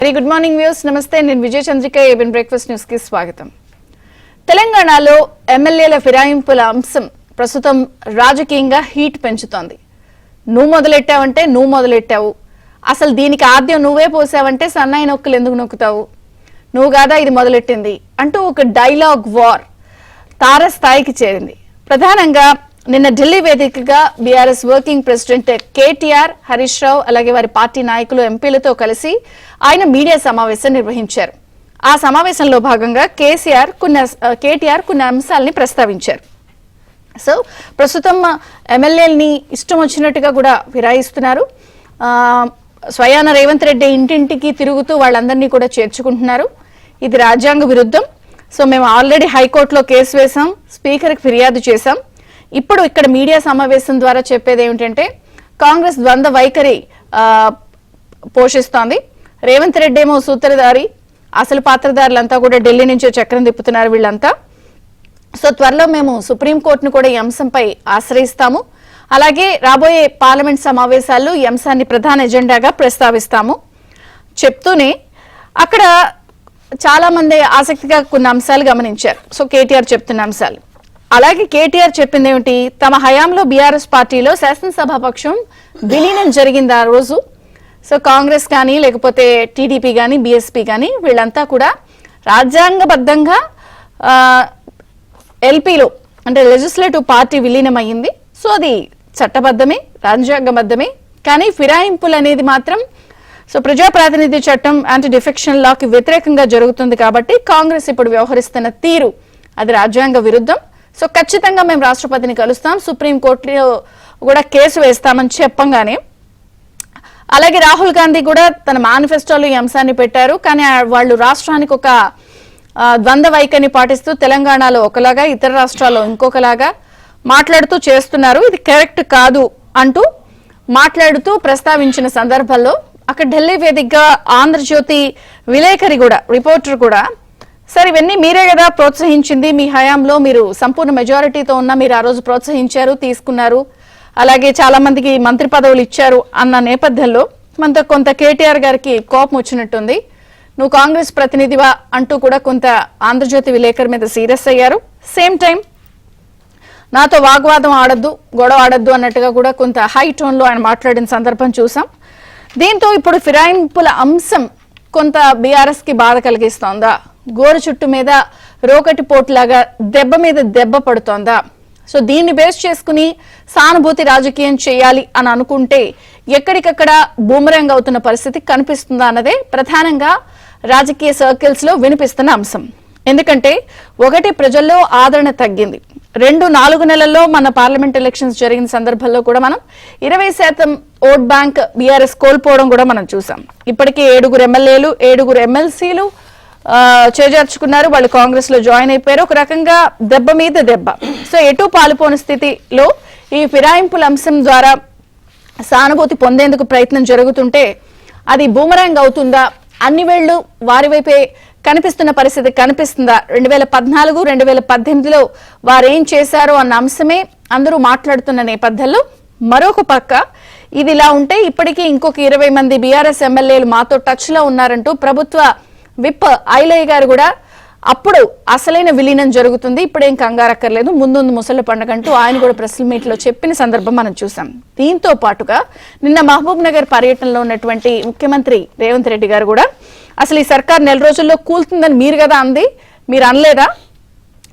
Very good morning views. నమస్తే, నేను విజయ Chandrika. ABN breakfast news కి స్వాగతం. తెలంగాణలో ఎమ్మెల్యేల ఫిరాయింపుల అంశం ప్రస్తుతం రాజకీయంగా హీట్ పెంచుతోంది. నువ్వు మొదలెట్టావంటే నువ్వు మొదలెట్టావు, అసలు దీనికి ఆద్యం నువ్వే పోసావంటే సన్నాయి నొక్కులు ఎందుకు నొక్కుతావు, నువ్వు కాదా ఇది మొదలెట్టింది అంటూ ఒక డైలాగ్ వార్ తారస్థాయికి చేరింది. ప్రధానంగా నిన్న ఢిల్లీ వేదికగా బీఆర్ఎస్ వర్కింగ్ ప్రెసిడెంట్ కేటీఆర్, హరీష్ రావు అలాగే వారి పార్టీ నాయకులు, ఎంపీలతో కలిసి ఆయన మీడియా సమావేశం నిర్వహించారు. ఆ సమావేశంలో భాగంగా కేటీఆర్ కొన్ని అంశాలని ప్రస్తావించారు. సో ప్రస్తుతం ఎమ్మెల్యేలని ఇష్టం వచ్చినట్టుగా కూడా ఫిరాయిస్తున్నారు. స్వయాన రేవంత్ రెడ్డి ఇంటింటికి తిరుగుతూ వాళ్ళందరినీ కూడా చేర్చుకుంటున్నారు. ఇది రాజ్యాంగ విరుద్ధం. సో మేము ఆల్రెడీ హైకోర్టులో కేసు వేసాం, స్పీకర్కి ఫిర్యాదు చేశాం. ఇప్పుడు ఇక్కడ మీడియా సమావేశం ద్వారా చెప్పేది ఏమిటంటే కాంగ్రెస్ ద్వంద్వ వైఖరి పోషిస్తోంది. రేవంత్ రెడ్డి ఏమో సూత్రధారి, అసలు పాత్రధారులంతా కూడా ఢిల్లీ నుంచే చక్రం తిప్పుతున్నారు వీళ్ళంతా. సో త్వరలో మేము సుప్రీంకోర్టును కూడా ఈ అంశంపై ఆశ్రయిస్తాము. అలాగే రాబోయే పార్లమెంట్ సమావేశాల్లో ఈ అంశాన్ని ప్రధాన ఎజెండాగా ప్రస్తావిస్తాము చెప్తూనే అక్కడ చాలా మంది ఆసక్తిగా కొన్ని అంశాలు గమనించారు. సో కేటీఆర్ చెప్తున్న అంశాలు, అలాగే కేటీఆర్ చెప్పింది ఏమిటి, తమ హయాంలో బీఆర్ఎస్ పార్టీలో శాసనసభాపక్షం విలీనం జరిగింది ఆ రోజు. సో కాంగ్రెస్ కానీ లేకపోతే టీడీపీ కానీ బీఎస్పీ కానీ వీళ్ళంతా కూడా రాజ్యాంగబద్ధంగా ఎల్పీలో అంటే లెజిస్లేటివ్ పార్టీ విలీనం అయ్యింది. సో అది చట్టబద్ధమే, రాజ్యాంగబద్ధమే. కానీ ఫిరాయింపులు అనేది మాత్రం సో ప్రజాప్రాతినిధ్య చట్టం, యాంటీ డిఫెక్షన్ లాకి వ్యతిరేకంగా జరుగుతుంది. కాబట్టి కాంగ్రెస్ ఇప్పుడు వ్యవహరిస్తున్న తీరు అది రాజ్యాంగ విరుద్ధం. సో ఖచ్చితంగా మేము రాష్ట్రపతిని కలుస్తాం, సుప్రీంకోర్టులో కూడా కేసు వేస్తామని చెప్పంగానే అలాగే రాహుల్ గాంధీ కూడా తన మేనిఫెస్టోలో ఈ అంశాన్ని పెట్టారు. కానీ వాళ్ళు రాష్ట్రానికి ఒక ద్వంద్వ వైఖరిని పాటిస్తూ తెలంగాణలో ఒకలాగా, ఇతర రాష్ట్రాల్లో ఇంకొకలాగా మాట్లాడుతూ చేస్తున్నారు. ఇది కరెక్ట్ కాదు అంటూ మాట్లాడుతూ ప్రస్తావించిన సందర్భంలో అక్కడ ఢిల్లీ వేదికగా ఆంధ్రజ్యోతి విలేకరి కూడా, రిపోర్టర్ కూడా, సరే ఇవన్నీ మీరే కదా ప్రోత్సహించింది, మీ హయాంలో మీరు సంపూర్ణ మెజారిటీతో ఉన్న మీరు ఆ రోజు ప్రోత్సహించారు, తీసుకున్నారు, అలాగే చాలా మందికి మంత్రి పదవులు ఇచ్చారు అన్న నేపథ్యంలో మనతో కొంత కేటీఆర్ గారికి కోపం వచ్చినట్టుంది. నువ్వు కాంగ్రెస్ ప్రతినిధివా అంటూ కూడా కొంత ఆంధ్రజ్యోతి విలేకరి మీద సీరియస్ అయ్యారు. సేమ్ టైం నాతో వాగ్వాదం ఆడద్దు, గొడవ ఆడద్దు అన్నట్టుగా కూడా కొంత హై టోన్లో ఆయన మాట్లాడిన సందర్భం చూసాం. దీంతో ఇప్పుడు ఫిరాయింపుల అంశం కొంత బీఆర్ఎస్ కి బాధ కలిగిస్తోందా, గోరు చుట్టు మీద రోకటి పోట్లాగా దెబ్బ మీద దెబ్బ పడుతోందా? సో దీన్ని బేస్ చేసుకుని సానుభూతి రాజకీయం చేయాలి అని అనుకుంటే ఎక్కడికక్కడ బూమరంగ్ అవుతున్న పరిస్థితి కనిపిస్తుందా అన్నదే ప్రధానంగా రాజకీయ సర్కిల్స్ లో వినిపిస్తున్న అంశం. ఎందుకంటే ఒకటి, ప్రజల్లో ఆదరణ తగ్గింది. 4 నెలల్లో మన పార్లమెంట్ ఎలక్షన్స్ జరిగిన సందర్భంలో కూడా మనం 20% ఓట్ బ్యాంక్ బీఆర్ఎస్ కోల్పోవడం కూడా మనం చూసాం. ఇప్పటికీ 7 ఎమ్మెల్యేలు 7 ఎమ్మెల్సీలు చేజార్చుకున్నారు, వాళ్ళు కాంగ్రెస్ లో జాయిన్ అయిపోయారు. ఒక రకంగా దెబ్బ మీద దెబ్బ. సో ఎటు పాలుపోని స్థితిలో ఈ ఫిరాయింపుల అంశం ద్వారా సానుభూతి పొందేందుకు ప్రయత్నం జరుగుతుంటే అది బూమరాంగ్ అవుతుందా, అన్ని వేళ్లు వారి వైపే కనిపిస్తున్న పరిస్థితి కనిపిస్తుందా? 2014, 2018లో వారేం చేశారో అన్న అంశమే అందరూ మాట్లాడుతున్న నేపథ్యంలో మరొక పక్క ఇది ఇలా ఉంటే ఇప్పటికీ ఇంకొక 20 మంది బీఆర్ఎస్ ఎమ్మెల్యేలు మాతో టచ్ లో ఉన్నారంటూ ప్రభుత్వ విప్ ఐలయ్య గారు కూడా అప్పుడు అసలైన విలీనం జరుగుతుంది, ఇప్పుడేం కంగారక్కర్లేదు, ముందు ముసలి పండుగ అంటూ ఆయన కూడా ప్రెస్ మీట్ లో చెప్పిన సందర్భం మనం చూసాం. దీంతో పాటుగా నిన్న మహబూబ్ నగర్ పర్యటనలో ఉన్నటువంటి ముఖ్యమంత్రి రేవంత్ రెడ్డి గారు కూడా అసలు ఈ సర్కార్ 4 రోజుల్లో కూలుతుందని మీరు కదా అంది, మీరు అనలేదా,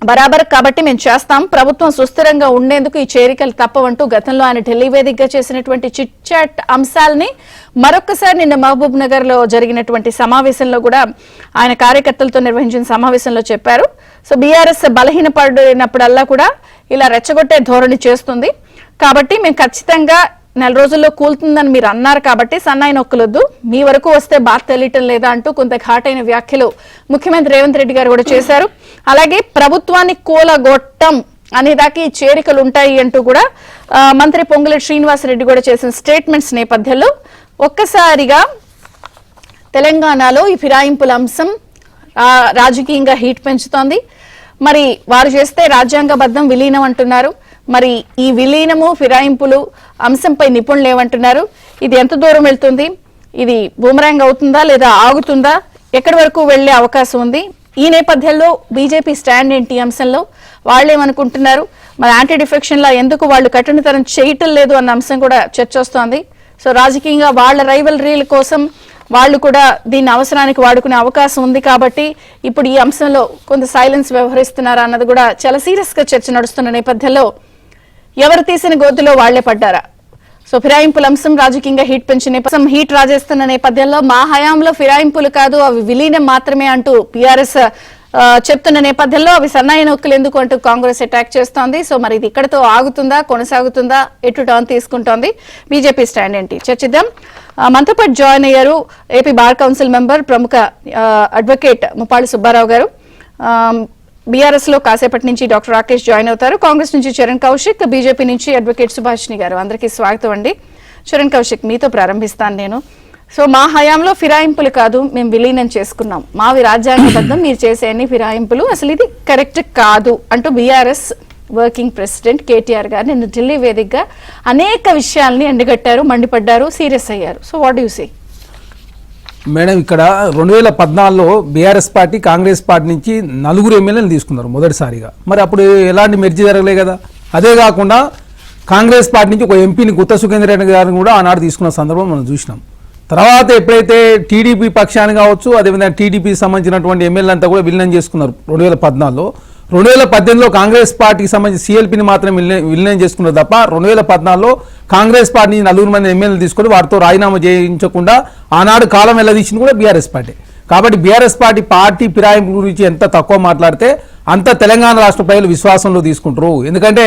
బరాబర్ కాబట్టి మేము చేస్తాం, ప్రభుత్వం సుస్థిరంగా ఉండేందుకు ఈ చేరికలు తప్పవంటూ గతంలో ఆయన ఢిల్లీ వేదికగా చేసినటువంటి చిట్ చాట్ అంశాలని మరొకసారి నిన్న మహబూబ్ నగర్ లో జరిగినటువంటి సమావేశంలో కూడా ఆయన కార్యకర్తలతో నిర్వహించిన సమావేశంలో చెప్పారు. సో బీఆర్ఎస్ బలహీనపడినప్పుడల్లా కూడా ఇలా రెచ్చగొట్టే ధోరణి చేస్తుంది, కాబట్టి మేము ఖచ్చితంగా 4 రోజుల్లో కూలుతుందని మీరు అన్నారు, కాబట్టి సన్నాయి నొక్కులొద్దు, మీ వరకు వస్తే బాధ తెలియటం లేదా అంటూ కొంత ఘాటైన వ్యాఖ్యలు ముఖ్యమంత్రి రేవంత్ రెడ్డి గారు కూడా చేశారు. అలాగే ప్రభుత్వాన్ని కూలగొట్టం అనేదాకా ఈ చేరికలు ఉంటాయి అంటూ కూడా మంత్రి పొంగులేటి శ్రీనివాసరెడ్డి కూడా చేసిన స్టేట్మెంట్స్ నేపథ్యంలో ఒక్కసారిగా తెలంగాణలో ఈ ఫిరాయింపుల అంశం రాజకీయంగా హీట్ పెంచుతోంది. మరి వారు చేస్తే రాజ్యాంగబద్ధం విలీనం అంటున్నారు. మరి ఈ విలీనము ఫిరాయింపులు అంశంపై నిపుణులు ఏమంటున్నారు, ఇది ఎంత దూరం వెళ్తుంది, ఇది బూమరాంగ్ అవుతుందా లేదా ఆగుతుందా, ఎక్కడి వరకు వెళ్లే అవకాశం ఉంది? ఈ నేపథ్యంలో బీజేపీ స్టాండ్ ఏంటి ఈ అంశంలో? వాళ్ళేమనుకుంటున్నారు? మరి యాంటీ డిఫెక్షన్ లా ఎందుకు వాళ్ళు కఠినతరం చేయటం లేదు అన్న అంశం కూడా చర్చ వస్తోంది. సో రాజకీయంగా వాళ్ళ రైవలరీల కోసం వాళ్ళు కూడా దీన్ని అవసరానికి వాడుకునే అవకాశం ఉంది కాబట్టి ఇప్పుడు ఈ అంశంలో కొంత సైలెన్స్ వ్యవహరిస్తున్నారా అన్నది కూడా చాలా సీరియస్ గా చర్చ నడుస్తున్న నేపథ్యంలో ఎవరు తీసిన గోతులో వాళ్లే పడ్డారా? సో ఫిరాయింపుల అంశం రాజకీయంగా హీట్ పెంచిన హీట్ రాజేస్తున్న నేపథ్యంలో మా హయాంలో ఫిరాయింపులు కాదు అవి విలీనం మాత్రమే అంటూ పిఆర్ఎస్ చెప్తున్న నేపథ్యంలో అవి సన్నాయి నొక్కులు ఎందుకు అంటూ కాంగ్రెస్ అటాక్ చేస్తోంది. సో మరి ఇది ఇక్కడతో ఆగుతుందా, కొనసాగుతుందా, ఎటు టర్న్ తీసుకుంటోంది, బీజేపీ స్టాండ్ ఏంటి చర్చిద్దాం. మనతో పాటు జాయిన్ అయ్యారు ఏపీ బార్ కౌన్సిల్ మెంబర్ ప్రముఖ అడ్వకేట్ ముప్పాళ్ళి సుబ్బారావు గారు. బీఆర్ఎస్ లో కాసేపటి నుంచి డాక్టర్ రాకేష్ జాయిన్ అవుతారు. కాంగ్రెస్ నుంచి చరణ్ కౌశిక్, బీజేపీ నుంచి అడ్వకేట్ సుభాషిణి గారు. అందరికీ స్వాగతం అండి. చరణ్ కౌశిక్, మీతో ప్రారంభిస్తాను నేను. సో మా హయాంలో ఫిరాయింపులు కాదు, మేము విలీనం చేసుకున్నాం, మావి రాజ్యాంగబద్ధం, మీరు చేసే అన్ని ఫిరాయింపులు అసలు ఇది కరెక్ట్ కాదు అంటూ బీఆర్ఎస్ వర్కింగ్ ప్రెసిడెంట్ కేటీఆర్ గారు నిన్న ఢిల్లీ వేదికగా అనేక విషయాల్ని ఎండగట్టారు, మండిపడ్డారు, సీరియస్ అయ్యారు. So what you say? Madam, ఇక్కడ 2014లో బీఆర్ఎస్ పార్టీ కాంగ్రెస్ పార్టీ నుంచి 4 ఎమ్మెల్యేలు తీసుకున్నారు మొదటిసారిగా. మరి అప్పుడు ఎలాంటి మెర్జీ జరగలే కదా. అదే కాకుండా కాంగ్రెస్ పార్టీ నుంచి ఒక ఎంపీని గుత్త సుఖేందర్ రెడ్డి గారిని కూడా ఆనాడు తీసుకున్న సందర్భం మనం చూసినాం. తర్వాత ఎప్పుడైతే టీడీపీ పక్షాన్ని కావచ్చు, అదేవిధంగా టీడీపీకి సంబంధించినటువంటి ఎమ్మెల్యే అంతా కూడా విలీనం చేసుకున్నారు 2014లో. 2018లో కాంగ్రెస్ పార్టీకి సంబంధించి సీఎల్పీని మాత్రం విలీనం చేసుకున్నారు తప్ప 2014లో కాంగ్రెస్ పార్టీ నుంచి 4 మంది ఎమ్మెల్యేలు తీసుకొని వారితో రాజీనామా చేయించకుండా ఆనాడు కాలం వెళ్ళదీసింది కూడా బీఆర్ఎస్ పార్టీ. కాబట్టి బీఆర్ఎస్ పార్టీ ఫిరాయింపు గురించి ఎంత తక్కువ మాట్లాడితే అంత తెలంగాణ రాష్ట్ర ప్రజలు విశ్వాసంలో తీసుకుంటారు. ఎందుకంటే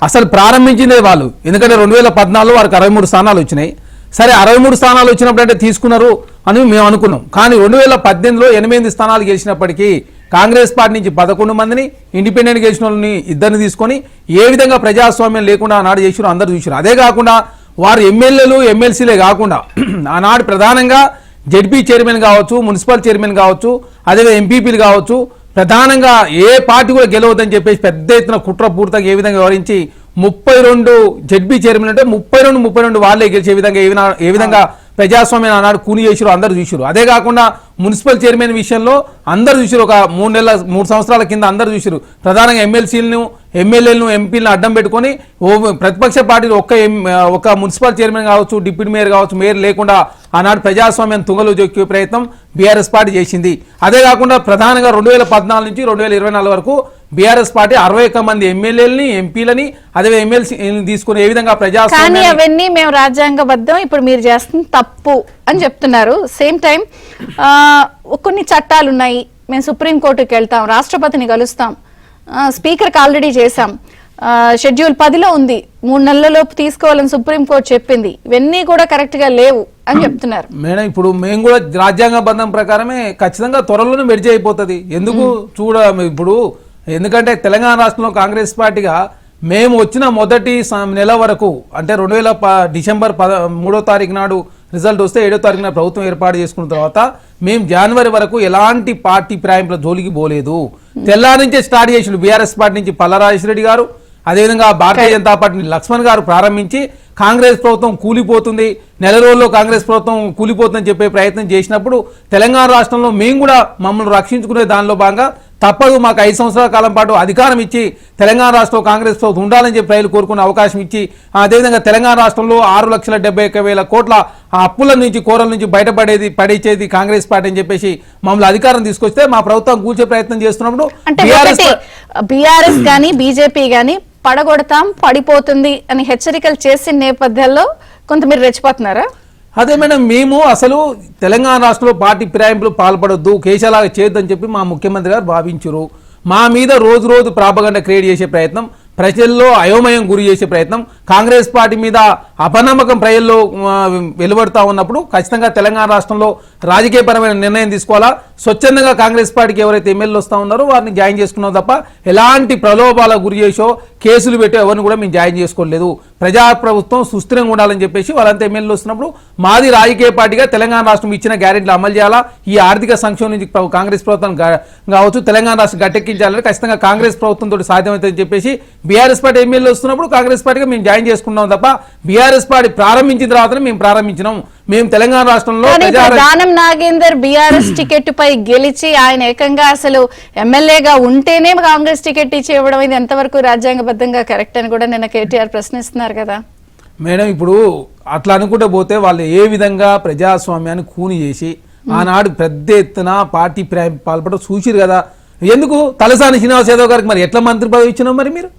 అసలు ప్రారంభించిందే వాళ్ళు. ఎందుకంటే 2014లో వారికి 63 స్థానాలు వచ్చినాయి. సరే, 63 స్థానాలు వచ్చినప్పుడు అంటే తీసుకున్నారు అని మేము అనుకున్నాం. కానీ 2018లో 8 స్థానాలు గెలిచినప్పటికీ కాంగ్రెస్ పార్టీ నుంచి 11 మందిని, ఇండిపెండెంట్ గెలిచిన వాళ్ళని 2 తీసుకొని ఏ విధంగా ప్రజాస్వామ్యం లేకుండా ఆనాడు చేసిరో అందరూ చూసారు. అదే కాకుండా వారు ఎమ్మెల్యేలు ఎమ్మెల్సీలే కాకుండా ఆనాడు ప్రధానంగా జెడ్పీ చైర్మన్ కావచ్చు, మున్సిపల్ చైర్మన్ కావచ్చు, అదేవిధంగా ఎంపీపీలు కావచ్చు, ప్రధానంగా ఏ పార్టీ కూడా గెలవద్దని చెప్పేసి పెద్ద ఎత్తున కుట్రపూర్తిగా ఏ విధంగా వివరించి 32 జెడ్పీ చైర్మన్ అంటే 32 వాళ్ళే గెలిచే విధంగా ఏ విధంగా ప్రజాస్వామ్యం ఆనాడు కూని చేసిరు అందరూ చూసారు. అదే కాకుండా మున్సిపల్ చైర్మన్ విషయంలో అందరూ చూసారు. ఒక 3 సంవత్సరాల కింద అందరూ చూసారు. ప్రధానంగా ఎమ్మెల్సీలను, ఎమ్మెల్యేలను, ఎంపీలను అడ్డం పెట్టుకొని ప్రతిపక్ష పార్టీలు ఒక మున్సిపల్ చైర్మన్ కావచ్చు, డిప్యూటీ మేయర్ కావచ్చు, మేయర్ లేకుండా ఆనాడు ప్రజాస్వామ్యం తుంగలు జొక్కే ప్రయత్నం బీఆర్ఎస్ పార్టీ చేసింది. అదే కాకుండా ప్రధానంగా 2014 నుంచి 2024 వరకు బీఆర్ఎస్ పార్టీ 61 మంది ఎమ్మెల్యేలని, ఎంపీలని, అదే ఎమ్మెల్సీ తీసుకుని ఏ విధంగా ప్రజాస్వామ్యం అవన్నీ మేము రాజ్యాంగబద్ధం, ఇప్పుడు మీరు చేస్తుంది తప్పు అని చెప్తున్నారు. సేమ్ టైం కొన్ని చట్టాలు ఉన్నాయి, మేము సుప్రీంకోర్టుకి వెళ్తాం, రాష్ట్రపతిని కలుస్తాం, స్పీకర్కి ఆల్రెడీ చేశాం, షెడ్యూల్ 10లో ఉంది, 3 నెలలలోపు తీసుకోవాలని సుప్రీంకోర్టు చెప్పింది, ఇవన్నీ కూడా కరెక్ట్ గా లేవు అని చెప్తున్నారు. మేడం, ఇప్పుడు మేము కూడా రాజ్యాంగబద్ధం ప్రకారమే ఖచ్చితంగా త్వరలోనే మెర్జీ అయిపోతుంది. ఎందుకు ఇప్పుడు ఎందుకంటే తెలంగాణ రాష్ట్రంలో కాంగ్రెస్ పార్టీగా మేము వచ్చిన మొదటి నెల వరకు అంటే 2000 డిసెంబర్ 3వ తారీఖు నాడు రిజల్ట్ వస్తే 7వ తారీఖున ప్రభుత్వం ఏర్పాటు చేసుకున్న తర్వాత మేము జనవరి వరకు ఎలాంటి పార్టీ ఫిరాయింపుల జోలికి పోలేదు. తెల్లారి నుంచే స్టార్ట్ చేసిండు బీఆర్ఎస్ పార్టీ నుంచి పల్లారాజేశ్వరరెడ్డి గారు, అదేవిధంగా భారతీయ జనతా పార్టీ లక్ష్మణ్ గారు ప్రారంభించి కాంగ్రెస్ ప్రభుత్వం కూలిపోతుంది, నెల రోజుల్లో కాంగ్రెస్ ప్రభుత్వం కూలిపోతుందని చెప్పే ప్రయత్నం చేసినప్పుడు తెలంగాణ రాష్ట్రంలో మేము కూడా మమ్మల్ని రక్షించుకునే దానిలో భాగంగా తప్పదు, మాకు 5 సంవత్సరాల కాలం పాటు అధికారం ఇచ్చి తెలంగాణ రాష్ట్రంలో కాంగ్రెస్ ప్రభుత్వం ఉండాలని చెప్పి ప్రజలు కోరుకునే అవకాశం ఇచ్చి, అదేవిధంగా తెలంగాణ రాష్ట్రంలో 6,71,000 కోట్ల అప్పుల నుంచి కోరల నుంచి పడేచేది కాంగ్రెస్ పార్టీ అని చెప్పేసి మమ్మల్ని అధికారం తీసుకొస్తే మా ప్రభుత్వం కూల్చే ప్రయత్నం చేస్తున్నప్పుడు బీఆర్ఎస్ కానీ బీజేపీ కానీ పడగొడతాం, పడిపోతుంది అని హెచ్చరికలు చేసిన నేపథ్యంలో కొంత మీరు రెచ్చిపోతున్నారా? అదే మేడం, మేము అసలు తెలంగాణ రాష్ట్రంలో పార్టీ ఫిరాయింపులు పాల్పడొద్దు, కేశాలాగా చేయొద్దని చెప్పి మా ముఖ్యమంత్రి గారు భావించరు. మా మీద రోజు ప్రాపగండా క్రియేట్ చేసే ప్రయత్నం, ప్రజల్లో అయోమయం గురి చేసే ప్రయత్నం, కాంగ్రెస్ పార్టీ మీద అపనమ్మకం ప్రజల్లో వెలువడుతూ ఉన్నప్పుడు ఖచ్చితంగా తెలంగాణ రాష్ట్రంలో రాజకీయపరమైన నిర్ణయం తీసుకోవాలా. స్వచ్ఛందంగా కాంగ్రెస్ పార్టీకి ఎవరైతే ఎమ్మెల్యేలు వస్తూ ఉన్నారో వారిని జాయిన్ చేసుకున్నాం తప్ప ఎలాంటి ప్రలోభాలకు గురి చేసో కేసులు పెట్టో ఎవరిని కూడా మేము జాయిన్ చేసుకోలేదు. ప్రజాప్రభుత్వం సుస్థిరంగా ఉండాలని చెప్పేసి వాళ్ళంతా ఎమ్మెల్యేలు వస్తున్నప్పుడు మాది రాజకీయ పార్టీగా తెలంగాణ రాష్ట్రం ఇచ్చిన గ్యారెంటీలు అమలు చేయాలా, ఈ ఆర్థిక సంక్షోభం నుంచి కాంగ్రెస్ ప్రభుత్వం కావచ్చు తెలంగాణ రాష్ట్రం గట్టెక్కించాలని ఖచ్చితంగా కాంగ్రెస్ ప్రభుత్వంతో సాధ్యమవుతుందని చెప్పేసి బీఆర్ఎస్ పార్టీ ఎమ్మెల్యేలు వస్తున్నప్పుడు కాంగ్రెస్ పార్టీగా మేము జాయిన్ చేసుకున్నాం తప్ప బీఆర్ఎస్ బీఆర్ఎస్ పార్టీ ప్రారంభించిన తర్వాతనే మేము ప్రారంభించినాం. మేము తెలంగాణ రాష్ట్రంలో దానం నాగేందర్ బీఆర్ఎస్ టికెట్ పై గెలిచి ఆయన ఏకంగా అసలు ఎమ్మెల్యేగా ఉంటేనే కాంగ్రెస్ టికెట్ ఇచ్చి ఇవ్వడం ఇది ఎంతవరకు రాజ్యాంగబద్ధంగా కరెక్ట్ అని కూడా నిన్న కేటీఆర్ ప్రశ్నిస్తున్నారు కదా మేడం. ఇప్పుడు అట్లా అనుకుంటే పోతే వాళ్ళు ఏ విధంగా ప్రజాస్వామ్యాన్ని కూని చేసి ఆనాడు పెద్ద ఎత్తున పార్టీ పాల్పడడం చూసిరు కదా. ఎందుకు తలసాని శ్రీనివాస్ యాదవ్ గారికి మరి ఎట్లా మంత్రి పదవి ఇచ్చినాం? మరి మీరు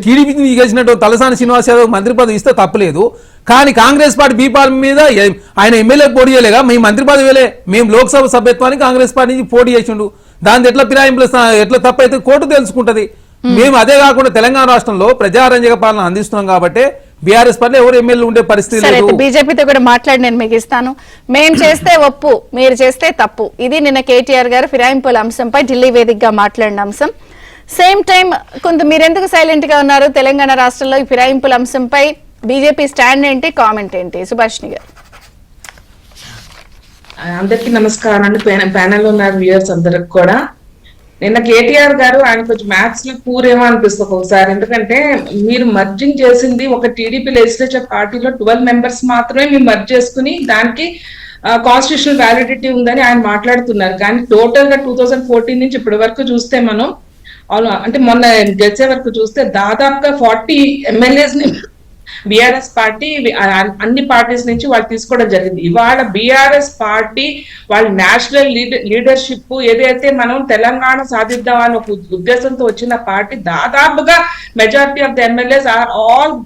టీడీపీ గెలిచినట్టు తలసాని శ్రీనివాస్ యాదవ్ మంత్రి పదవి ఇస్తే తప్పలేదు. కానీ కాంగ్రెస్ పార్టీ బీపాల్ మీద ఆయన ఎమ్మెల్యే పోటీ చేయలేగా, మేము మంత్రి పదవి వేలే, మేము లోక్సభ సభ్యత్వానికి కాంగ్రెస్ పార్టీ నుంచి పోటీ చేసిండు. దాని ఎట్లా ఫిరాయింపులు ఎట్లా తప్పైతే కోర్టు తెలుసుకుంటది. మేము అదే కాకుండా తెలంగాణ రాష్ట్రంలో ప్రజారంజక పాలన అందిస్తున్నాం కాబట్టి బీఆర్ఎస్ పార్టీ ఎవరు ఎమ్మెల్యే ఉండే పరిస్థితి లేదు. బీజేపీతో కూడా మాట్లాడి నేను మీకు ఇస్తాను. మేం చేస్తే ఒప్పు, మీరు చేస్తే తప్పు. ఇది నిన్న కేటీఆర్ గారు ఫిరాయింపుల అంశంపై ఢిల్లీ వేదికగా మాట్లాడిన అంశం. సేమ్ టైం కొంత మీరెందుకు సైలెంట్ గా ఉన్నారు? తెలంగాణ రాష్ట్రంలో ఈ ఫిరాయింపుల అంశంపై బీజేపీ స్టాండ్ ఏంటి, కామెంట్ ఏంటి? సుభాష్ని గారు. అందరికీ నమస్కారం అండి. ప్యానెల్ ఉన్న వ్యూయర్స్ అందరికి కూడా. నిన్న కేటీఆర్ గారు ఆయన కొంచెం మ్యాథ్స్ లో పూరేమో అనిపిస్తుంది ఒకసారి. ఎందుకంటే మీరు మర్జింగ్ చేసింది ఒక టీడీపీ లెజిస్లేచర్ పార్టీలో 12 మెంబర్స్ మాత్రమే మీరు మర్జ్ చేసుకుని దానికి కాన్స్టిట్యూషనల్ వ్యాలిడిటీ ఉందని ఆయన మాట్లాడుతున్నారు. కానీ టోటల్ గా 2014 నుంచి ఇప్పటి వరకు చూస్తే మనం అంటే మొన్న గెలిచే వరకు చూస్తే దాదాపుగా 40 ఎమ్మెల్యేస్ ని బీఆర్ఎస్ పార్టీ అన్ని పార్టీస్ నుంచి వాళ్ళు తీసుకోవడం జరిగింది. ఇవాళ బీఆర్ఎస్ పార్టీ వాళ్ళ నేషనల్ లీడర్షిప్ ఏదైతే మనం తెలంగాణ సాధిద్దామని ఒక ఉద్దేశంతో వచ్చిన పార్టీ దాదాపుగా majority of the MLAs are all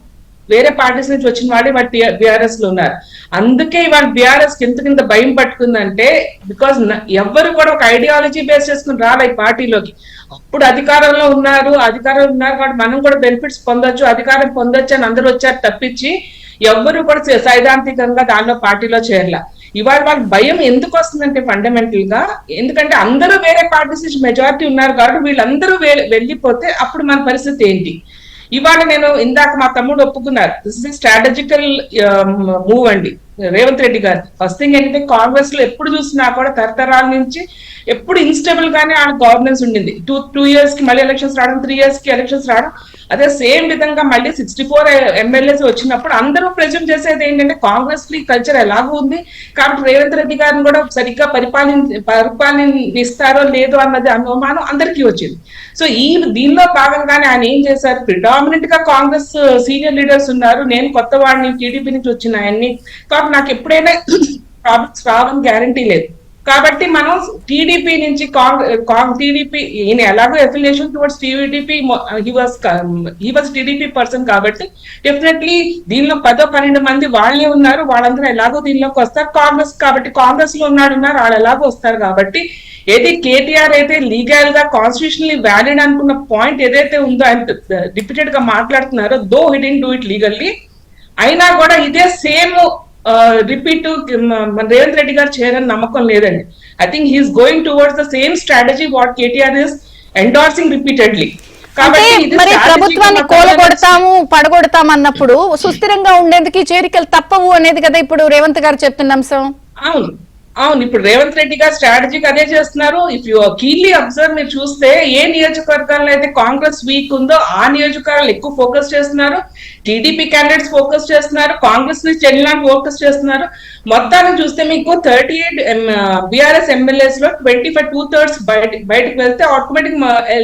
వేరే పార్టీస్ నుంచి వచ్చిన వాళ్ళే వాళ్ళ బీఆర్ఎస్ లో ఉన్నారు. అందుకే ఇవాళ బీఆర్ఎస్ కింద భయం పట్టుకుందంటే బికాస్ ఎవరు కూడా ఒక ఐడియాలజీ బేస్ చేసుకుని రాలే ఈ పార్టీలోకి. అప్పుడు అధికారంలో ఉన్నారు కాబట్టి మనం కూడా బెనిఫిట్స్ పొందొచ్చు, అధికారం పొందొచ్చు అని అందరూ వచ్చారు తప్పించి ఎవ్వరు కూడా సైద్ధాంతికంగా దానిలో పార్టీలో చేరలా. ఇవాళ వాళ్ళ భయం ఎందుకు వస్తుందంటే ఫండమెంటల్ గా ఎందుకంటే అందరూ వేరే పార్టీస్ నుంచి మెజారిటీ ఉన్నారు కాబట్టి వీళ్ళందరూ వెళ్ళిపోతే అప్పుడు మన పరిస్థితి ఏంటి? ఇవాళ నేను ఇందాక మా తమ్ముడు ఒప్పుకున్నారు, దిస్ ఇస్ స్ట్రాటజికల్ మూవ్ అండి రేవంత్ రెడ్డి గారు. ఫస్ట్ థింగ్ ఏంటంటే కాంగ్రెస్ లో ఎప్పుడు చూసినా కూడా తరతరాల నుంచి ఎప్పుడు ఇన్స్టేబుల్ గానే ఆ గవర్నెన్స్ ఉండింది. 2 years కి మళ్ళీ ఎలక్షన్స్ రావడం, 3 years కి ఎలక్షన్స్ రావడం. అదే సేమ్ విధంగా మళ్ళీ 64 ఎమ్మెల్యేస్ వచ్చినప్పుడు అందరూ ప్రెజెంట్ చేసేది ఏంటంటే కాంగ్రెస్ లో ఈ కల్చర్ ఎలాగో ఉంది కాబట్టి రేవంత్ రెడ్డి గారిని కూడా సరిగ్గా పరిపాలనిస్తారో లేదో అన్నది అనుమానం అందరికీ వచ్చింది. సో దీనిలో భాగంగానే ఆయన ఏం చేశారు, ప్రిడామినెంట్ గా కాంగ్రెస్ సీనియర్ లీడర్స్ ఉన్నారు, నేను కొత్త వాడిని టీడీపీ నుంచి వచ్చిన ఆయన్ని కాబట్టి నాకు ఎప్పుడైనా ప్రాబ్లమ్స్ రావడం గ్యారంటీ లేదు. కాబట్టి మనం టీడీపీ నుంచి టీడీపీ ఈయన ఎలాగో affiliation towards TDP he was TDP person కాబట్టి డెఫినెట్లీ దీనిలో 10-12 మంది వాళ్ళే ఉన్నారు, వాళ్ళందరూ ఎలాగో దీనిలోకి వస్తారు. కాంగ్రెస్ కాబట్టి కాంగ్రెస్ లో ఉన్నారు వాళ్ళు ఎలాగో వస్తారు కాబట్టి ఏది కేటీఆర్ అయితే లీగల్ గా కాన్స్టిట్యూషనల్లీ వ్యాలిడ్ అనుకున్న పాయింట్ ఏదైతే ఉందో ఆయన రిపీటెడ్ గా మాట్లాడుతున్నారో though he didn't do it legally అయినా కూడా ఇదే సేమ్ రిపీట్ రేవంత్ రెడ్డి గారు చేయరని నమ్మకం లేదండి. I think he's going towards the same strategy what KTR is endorsing repeatedly. మరి ప్రభుత్వాన్ని కూలగొడతాము పడగొడతాం అన్నప్పుడు సుస్థిరంగా ఉండేందుకు చేరికలు తప్పవు అనేది కదా ఇప్పుడు రేవంత్ గారు చెప్తున్న అంశం. అవును ఇప్పుడు రేవంత్ రెడ్డి గారు స్ట్రాటజీకి అదే చేస్తున్నారు. ఇఫ్ యూ కీన్లీ అబ్జర్వ్ మీరు చూస్తే ఏ నియోజకవర్గాల్లో అయితే కాంగ్రెస్ వీక్ ఉందో ఆ నియోజకవర్గాలు ఎక్కువ ఫోకస్ చేస్తున్నారు, టీడీపీ క్యాండిడేట్స్ ఫోకస్ చేస్తున్నారు, కాంగ్రెస్ నుంచి చెల్లిన ఫోకస్ చేస్తున్నారు. మొత్తాన్ని చూస్తే మీకు 38 బీఆర్ఎస్ ఎమ్మెల్యేస్ లో 25 2/3 బయటకు వెళ్తే ఆటోమేటిక్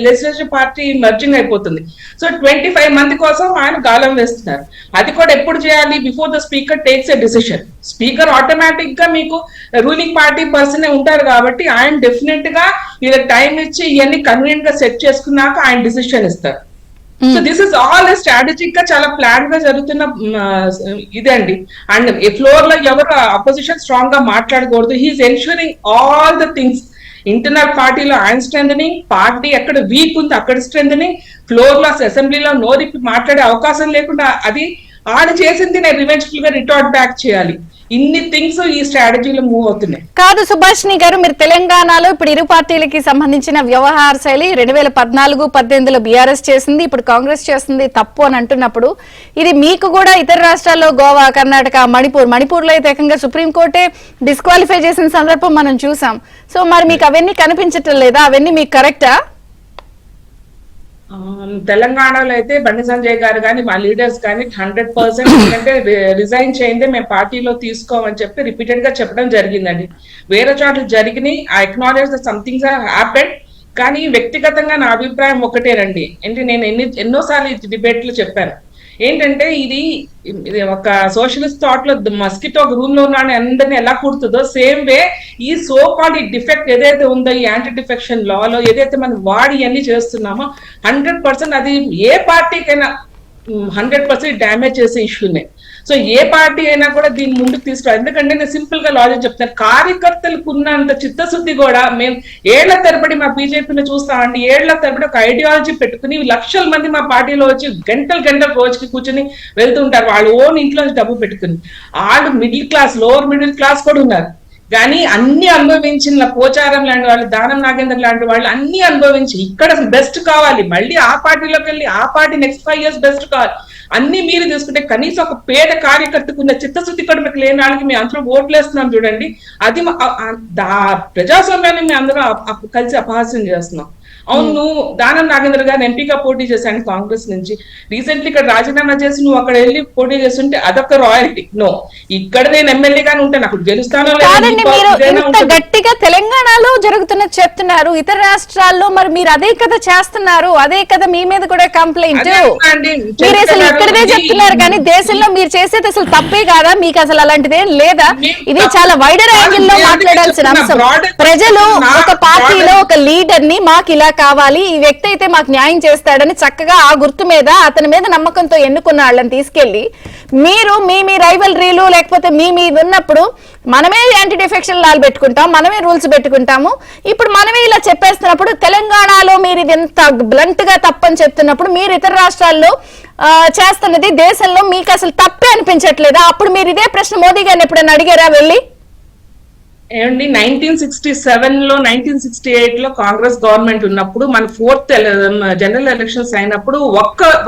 లెజిస్లేటివ్ పార్టీ మర్జింగ్ అయిపోతుంది. సో 25 మంది కోసం ఆయన గాలం వేస్తున్నారు. అది కూడా ఎప్పుడు చేయాలి, before the speaker takes a decision. Speaker automatic గా మీకు రూలింగ్ పార్టీ పర్సన్ ఉంటారు కాబట్టి ఆయన డెఫినెట్ గా వీళ్ళకి టైం ఇచ్చి ఇవన్నీ కన్వీనియంట్ గా సెట్ చేసుకున్నాక ఆయన డిసిషన్ ఇస్తారు. So this is all strategic గా చాలా ప్లాన్ గా జరుగుతున్న ఇదండి. అండ్ ఫ్లోర్ లో ఎవరు అపోజిషన్ స్ట్రాంగ్ గా మాట్లాడకూడదు. He's ensuring all the things. Internal పార్టీలో ఆయన స్ట్రెంథనింగ్, పార్టీ ఎక్కడ వీక్ ఉంది అక్కడ స్ట్రెంథనింగ్, ఫ్లోర్ లో అసెంబ్లీలో నోరిప్పి మాట్లాడే అవకాశం లేకుండా అది ఆయన చేసింది నేను రివెంజ్ఫుల్ గా రిటార్ట్ బ్యాక్ చేయాలి. ఇన్ని థింగ్స్ ఈ స్ట్రాటజీలో మూవ్ అవుతున్నాయి. కాదు సుభాష్ని గారు, మీరు తెలంగాణలో ఇప్పుడు ఇరు పార్టీలకి సంబంధించిన వ్యవహార శైలి 2014-18లో బీఆర్ఎస్ చేసింది, ఇప్పుడు కాంగ్రెస్ చేస్తుంది తప్పు అని అంటున్నప్పుడు ఇది మీకు కూడా ఇతర రాష్ట్రాల్లో గోవా, కర్ణాటక, మణిపూర్లో అయితే ఏకంగా సుప్రీంకోర్టే డిస్క్వాలిఫై చేసిన సందర్భం మనం చూసాం. సో మరి మీకు అవన్నీ కనిపించటం లేదా? అవన్నీ మీకు కరెక్టా? తెలంగాణలో అయితే బండి సంజయ్ గారు కానీ మా లీడర్స్ కానీ 100% ఎందుకంటే రిజైన్ చేయండి మేము పార్టీలో తీసుకోమని చెప్పి రిపీటెడ్ గా చెప్పడం జరిగిందండి. వేరే చోట్ల జరిగినాయి, I acknowledge the somethings are happened. కానీ వ్యక్తిగతంగా నా అభిప్రాయం ఒకటేనండి, అంటే నేను ఎన్నోసార్లు డిబేట్లు చెప్పాను ఏంటంటే ఇది ఒక సోషలిస్ట్ థాట్ లో మస్కిటో ఒక రూమ్ లో ఉన్నాను అందరినీ ఎలా కుడుతుందో సేమ్ వే ఈ సో కాల్డ్ ఈ డిఫెక్ట్ ఏదైతే ఉందో ఈ యాంటీ డిఫెక్షన్ లాలో ఏదైతే మనం వాడి అన్ని చేస్తున్నామో 100% అది ఏ పార్టీకైనా 100% డ్యామేజ్ చేసే ఇష్యూనే. సో ఏ పార్టీ అయినా కూడా దీన్ని ముందుకు తీసుకురావాలి. ఎందుకంటే నేను సింపుల్ గా లాజిక్ చెప్తాను, కార్యకర్తలకు ఉన్నంత చిత్తశుద్ధి కూడా మేము ఏళ్ల తరబడి మా బీజేపీలో చూస్తామండి, ఏళ్ల తరబడి ఒక ఐడియాలజీ పెట్టుకుని లక్షల మంది మా పార్టీలో వచ్చి గంటలు రోజుకి కూర్చొని వెళ్తుంటారు వాళ్ళు ఓన్ ఇంట్లో డబ్బు పెట్టుకుని. వాళ్ళు middle class, lower middle class కూడా ఉన్నారు. కానీ అన్ని అనుభవించిన పోచారం లాంటి వాళ్ళు, దానం నాగేందర్ లాంటి వాళ్ళు అన్ని అనుభవించి ఇక్కడ బెస్ట్ కావాలి, మళ్ళీ ఆ పార్టీలోకి వెళ్ళి ఆ పార్టీ నెక్స్ట్ 5 years బెస్ట్ కావాలి అన్ని మీరు తీసుకుంటే కనీసం ఒక పేద కార్యకర్తకు ఉన్న చిత్తశుద్ధి కూడా మీకు లేని వాళ్ళకి మీ అందరూ ఓట్లు వేస్తున్నాం చూడండి, అది ప్రజాస్వామ్యాన్ని మేము అందరూ కలిసి అపహాస్యం చేస్తున్నాం. అవును, నువ్వు దానం నాగేంద్ర గారిని ఎంపీగా పోటీ చేశాను కాంగ్రెస్ నుంచి, రీసెంట్లీ ఇక్కడ రాజీనామా చేసి నువ్వు అక్కడ వెళ్ళి పోటీ చేస్తుంటే అదొక రాయల్టీ. నో, ఇక్కడ నేను ఎమ్మెల్యేగానే ఉంటాను, నాకు గెలుస్తానో ఇంత గట్టిగా తెలంగాణలో జరుగుతున్న చెప్తున్నారు, ఇతర రాష్ట్రాల్లో మరి మీరు అదే కదా చేస్తున్నారు, అదే కదా మీ మీద కూడా కంప్లైంట్ మీరు అసలు ఇక్కడదే చెప్తున్నారు. కానీ దేశంలో మీరు చేసేది అసలు తప్పే కాదా? మీకు అసలు అలాంటిది ఏం లేదా? ఇది చాలా వైడర్ యాంగిల్ లో మాట్లాడాల్సిన అంశం. ప్రజలు ఒక పార్టీలో ఒక లీడర్ ని మాకు ఇలా కావాలి, ఈ వ్యక్తి అయితే మాకు న్యాయం చేస్తాడని చక్కగా ఆ గుర్తు మీద అతని మీద నమ్మకంతో ఎన్నుకున్న వాళ్ళని తీసుకెళ్లి మీరు మీ రైవల్రీలు లేకపోతే మీ ఉన్నప్పుడు మనమే యాంటీ డిఫెక్షన్ లాలు పెట్టుకుంటాం, మనమే రూల్స్ పెట్టుకుంటాము. ఇప్పుడు మనమే ఇలా చెప్పేస్తున్నప్పుడు తెలంగాణలో మీరు ఇది ఎంత బ్లంట్ గా తప్పని చెప్తున్నప్పుడు మీరు ఇతర రాష్ట్రాల్లో చేస్తున్నది దేశంలో మీకు అసలు తప్పే అనిపించట్లేదా? అప్పుడు మీరు ఇదే ప్రశ్న మోదీ గారిని ఎప్పుడైనా అడిగారా వెళ్ళి? ఏమండి, 1967 లో 1968 లో కాంగ్రెస్ గవర్నమెంట్ ఉన్నప్పుడు మన 4th జనరల్ ఎలక్షన్స్ అయినప్పుడు